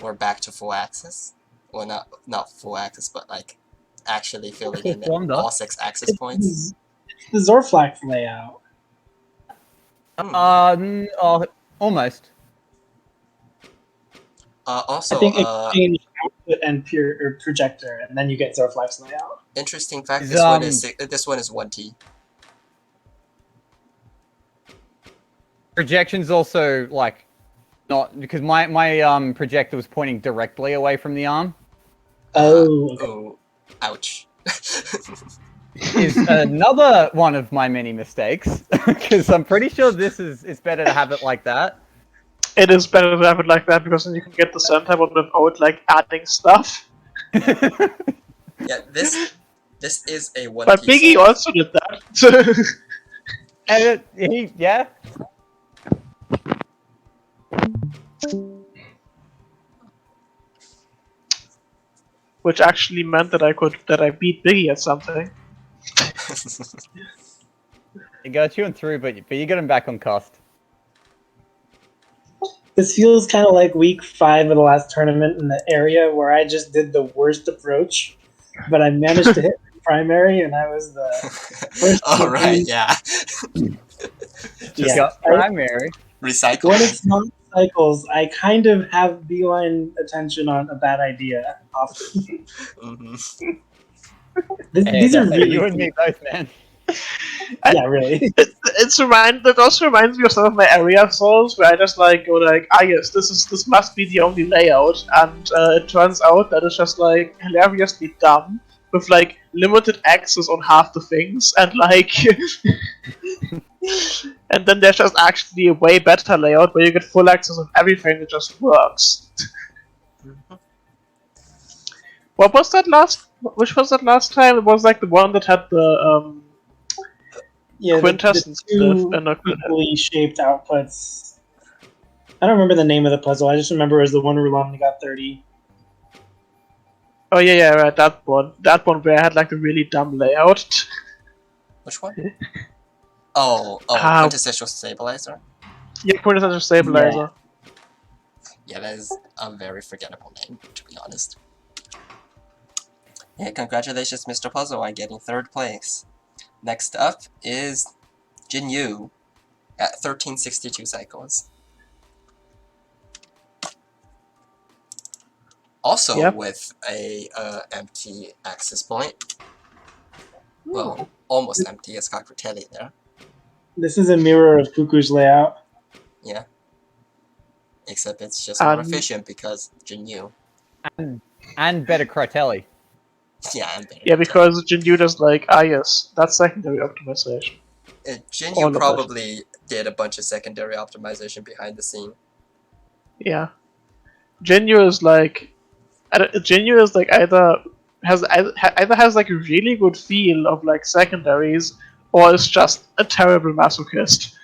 We're back to full access. Well, not full access, but like actually filling in all 6 access points. It's the Zorflax layout. Almost. Also, I think it changed output and pure projector, and then you get Zorflax layout. Interesting fact: this one is 1T. Projection's also like not because my projector was pointing directly away from the arm. Oh, ouch. Is another one of my many mistakes because I'm pretty sure it's better to have it like that. It is better to have it like that because then you can get the center but without like adding stuff. Yeah, this is a 1T. But Biggie also did that. And yeah. Which actually meant that I beat Biggie at something. It got you in through, but you got him back on cost. This feels kind of like week 5 of the last tournament in the area where I just did the worst approach, but I managed to hit the primary, and I was the first. All right, yeah. Just got primary. Recycle. When it's not cycles, I kind of have beeline attention on a bad idea often. These are really you and me both, man. Yeah, really. It also reminds me of some of my area souls where I just like go like, yes, this must be the only layout, and it turns out that it's just like hilariously dumb with like limited access on half the things, and like and then there's just actually a way better layout where you get full access on everything that just works. What was that last? Which was that last time? It was like the one that had the quintessence the two equally shaped outputs. I don't remember the name of the puzzle. I just remember it was the one where Romney got 30. Oh yeah, right, that one. That one where I had like the really dumb layout. Which one? Oh, quintessential stabilizer? Yeah, quintessential stabilizer. Yeah, that is a very forgettable name, to be honest. Yeah, congratulations, Mr. Puzzle, on getting 3rd place. Next up is Jinyu at 1362 cycles. Also with a empty access point. Well, almost empty. It's got Critelli there. This is a mirror of Cuckoo's layout. Yeah. Except it's just more efficient because Jinyu. And better Critelli. Yeah, and better. Yeah, because Jinyu does like, yes, that's secondary optimization. Jinyu probably did a bunch of secondary optimization behind the scene. Yeah. Jinyu is like either has like a really good feel of like secondaries, or is just a terrible masochist.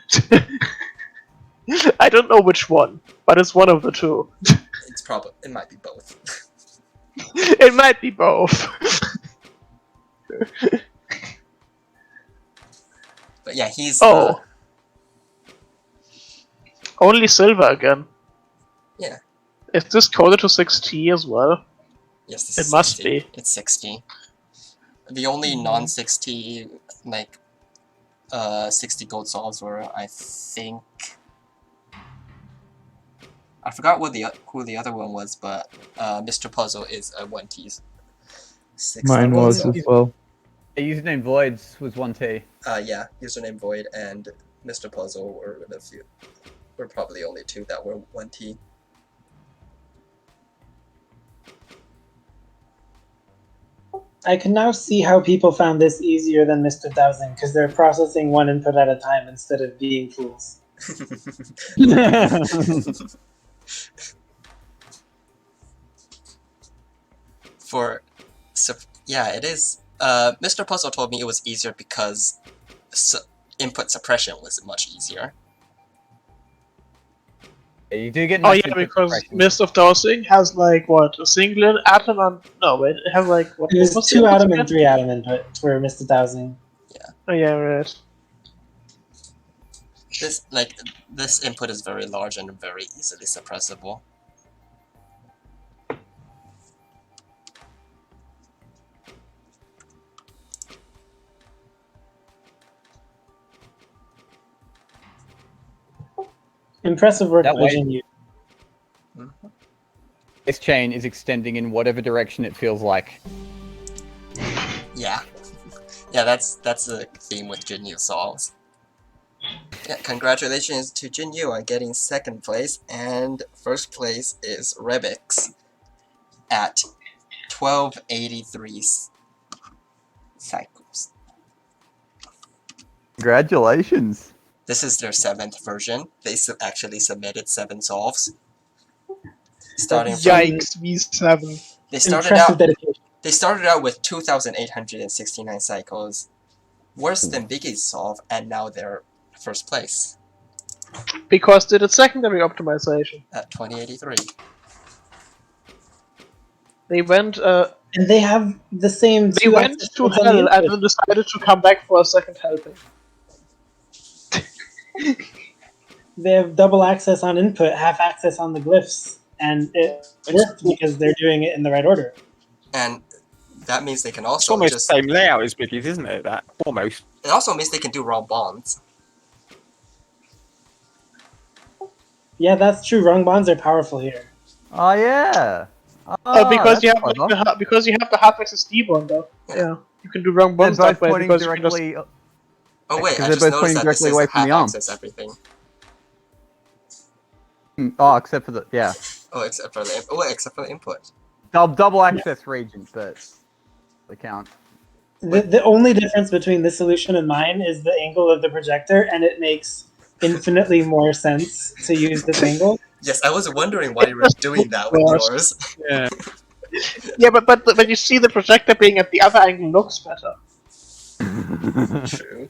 I don't know which one, but it's one of the two. It might be both. It might be both. But yeah, he's only silver again. Yeah. Is this coded to 6T as well? Yes, this it is must 6T. be. It's 6T. The only non-6T like 60 gold solves were, I think, I forgot who the other one was, but Mr. Puzzle is a 1T. Mine was as well. Username Voids was 1T. Yeah, username Void and Mr. Puzzle were probably only 2 that were 1T. I can now see how people found this easier than Mr. 1000 because they're processing one input at a time instead of being fools. Yeah, it is. Mr. Puzzle told me it was easier because input suppression was much easier. You do get Oh nice yeah, input because corrections. Mist of Dosing has like what, a single atom on? No, wait, it has like what? It was what's the 2 input atom again? and 3 atom input for Mr. Dowsing. Oh yeah, right. This input is very large and very easily suppressible. Impressive work That by way- Jinyu. This chain is extending in whatever direction it feels like. Yeah. Yeah, that's a theme with Jinyu solves. Yeah, congratulations to Jinyu on getting second place, and first place is Rebix at 1283 cycles. Congratulations. This is their 7th version. They actually submitted 7 solves. Starting from Yikes, V7. Impressive dedication. They started out with 2,869 cycles, worse than Biggie's solve, and now they're first place Because they did secondary optimization. at 2083. They went And they have the same they 2 went access to points on the hell and input. then decided to come back for a second helping. They have double access on input, half access on the glyphs, and it worked because they're doing it in the right order. And that means they can It's also almost just... the same layout as Biggies, isn't it? That almost. It also means they can do raw bonds. Yeah, that's true. Wrong bonds are powerful here. Oh yeah. Because you that's have like, clever. because you have the half XSD bond though. Yeah. You can do wrong They're bonds both that way pointing because you can just... directly. Oh wait, Because I they're just both noticed pointing that this directly is away from the arm. half-access everything. Oh, except for the Oh, except for the input. double access region, but they count. The only difference between this solution and mine is the angle of the projector, and it makes infinitely more sense to use this angle. Yes, I was wondering why you were doing that with yours. Yeah. Yeah, but you see the projector being at the other angle looks better. True.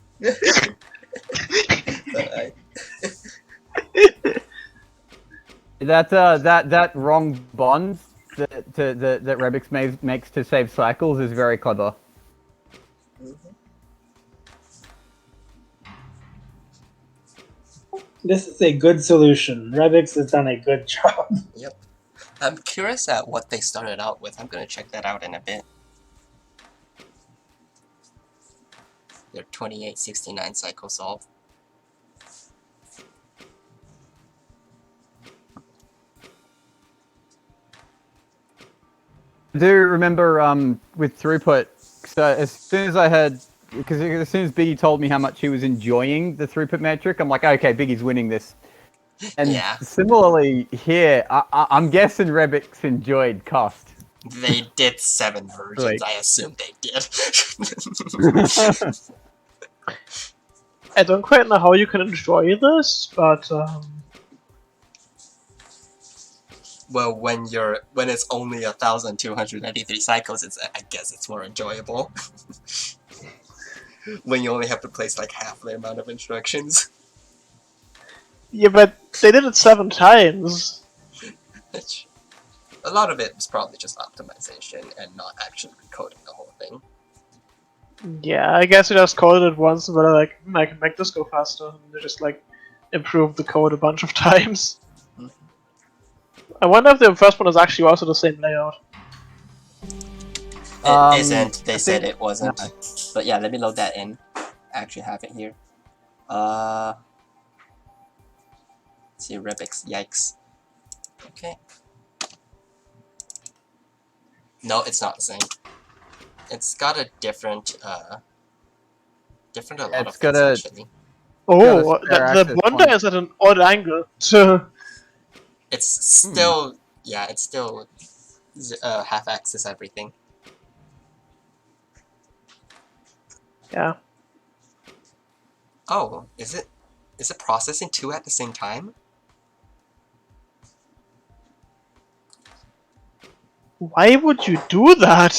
But That wrong bond that Rebix makes to save cycles is very clever. This is a good solution. Rebix has done a good job. Yep. I'm curious at what they started out with. I'm gonna check that out in a bit. Their 2869 cycle solve. I do remember with Throughput, so as soon as Biggie told me how much he was enjoying the Throughput metric, I'm like, okay, Biggie's winning this. And Yeah. similarly here, I'm guessing Rebix enjoyed cost. They did 7 versions. Like- I assume they did. I don't quite know how you can enjoy this, but Well, when it's only 1,293 cycles, I guess it's more enjoyable. When you only have to place like half the amount of instructions. yeah, but they did it 7 times. Which, a lot of it was probably just optimization and not actually recoding the whole thing. Yeah, I guess we just coded it once, but like, I can make this go faster. And they just like improved the code a bunch of times. I wonder if the first one is actually also the same layout. It isn't. They I said think- it wasn't. no. But yeah, let me load that in. I actually have it here. Let's see, Rebix. Yikes. Okay. No, it's not the same. It's got a different, a lot It's of got things, a- actually. Oh, spare the access wonder point. is at an odd angle. It's still, yeah, it's still half-axis everything. Yeah. Oh, is it processing 2 at the same time? Why would you do that?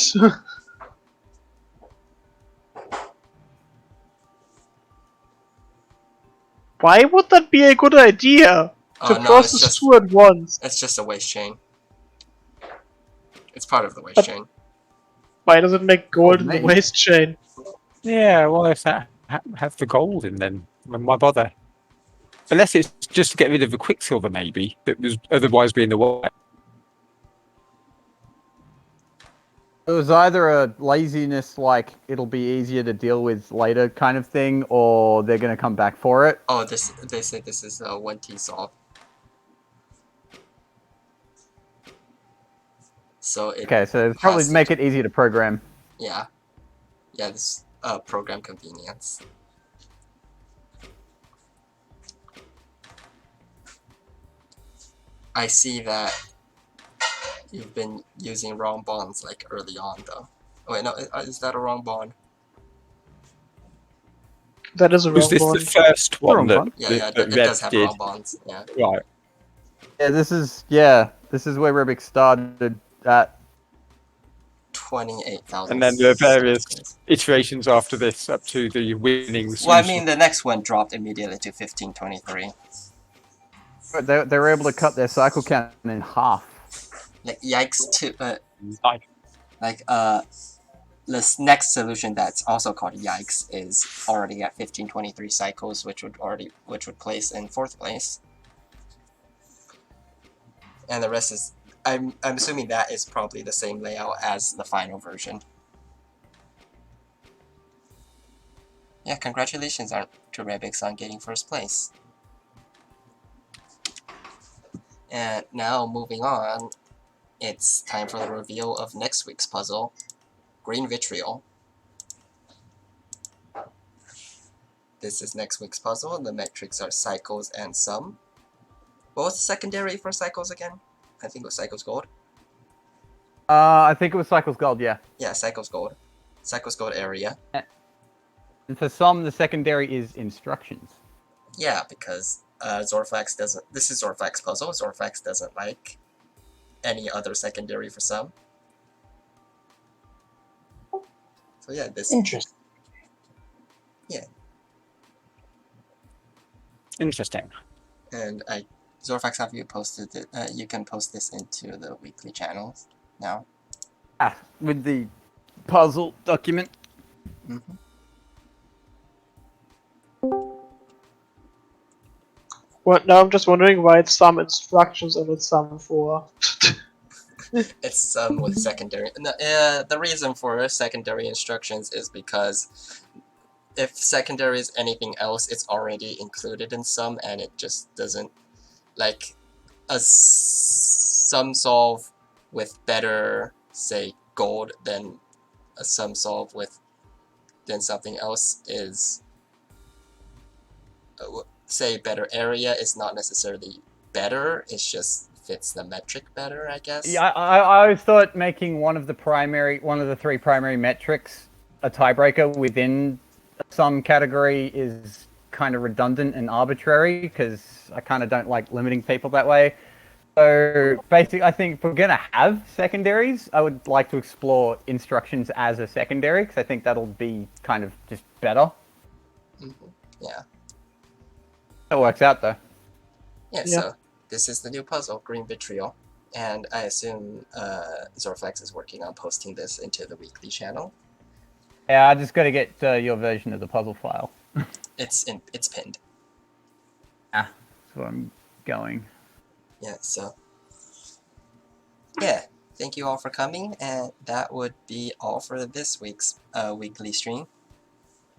Why would that be a good idea? to no, process it's just 2 at once. it's just a waste chain. It's part of the waste chain. Why does it make gold in the maybe. waste chain? Yeah, well, if that have the gold in, then why bother? Unless it's just to get rid of the quicksilver, maybe, that was otherwise be in the way. It was either a laziness, like it'll be easier to deal with later kind of thing, or they're gonna come back for it. Oh, they say this is a 1T solve. So it Okay, so it's probably make it easier to program. Yeah. Yeah, this program convenience. I see that you've been using wrong bonds like early on though. Oh wait, no, is that a wrong bond? That is a Was wrong this bond. the first one Wrong that, bond? Yeah, that it Reb does have did? wrong bonds. Yeah. Right. Yeah, this is where Rubik started at. 28,000. And then there are various iterations after this up to the winning Well, I solution. mean, the next one dropped immediately to 1523. They were able to cut their cycle count in half. Like, yikes to Like, this next solution that's also called Yikes is already at 1523 cycles, which would place in 4th place. And the rest is, I'm assuming that is probably the same layout as the final version. Yeah, congratulations to Rebix on getting 1st place. And now moving on, it's time for the reveal of next week's puzzle. Green Vitriol. This is next week's puzzle. The metrics are cycles and sum. What was the secondary for cycles again? I think it was cycles gold. I think it was cycles gold. Yeah. Yeah, cycles gold. Cycles gold area. And for some, the secondary is instructions. Yeah, because Zorfax doesn't. This is Zorfax puzzle. Zorfax doesn't like any other secondary for some. So yeah, this. Interesting. Yeah. interesting. And Zorfax, have you posted it? You can post this into the weekly channels now. With the puzzle document. Mm-hmm. Well, now I'm just wondering why it's some instructions and it's some for. It's with secondary. The reason for secondary instructions is because if secondary is anything else, it's already included in sum, and it just doesn't like a sum solve with better, say, gold than a sum solve with then something else is say better area is not necessarily better. It's just fits the metric better, I guess. Yeah, I always thought making one of the 3 primary metrics a tiebreaker within some category is kind of redundant and arbitrary, because I kind of don't like limiting people that way. So basically, I think if we're going to have secondaries, I would like to explore instructions as a secondary, because I think that'll be kind of just better. Mm-hmm. Yeah. It works out, though. Yeah, so this is the new puzzle, Green Vitriol. And I assume Zorflex is working on posting this into the weekly channel. Yeah, I just got to get your version of the puzzle file. It's pinned. That's where I'm going. Yeah, so yeah, thank you all for coming, and that would be all for this week's weekly stream.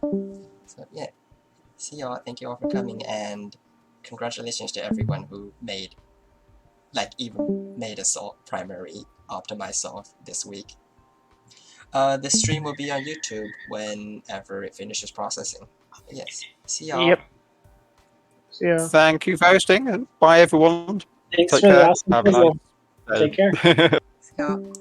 So yeah, see y'all. Thank you all for coming, and congratulations to everyone who made a primary optimized solve this week. This stream will be on YouTube whenever it finishes processing. Yes, see y'all. Yep. See ya. Thank you for hosting, and bye everyone. Thanks Take for the care. awesome Have a puzzle. nice Take care. day. See y'all.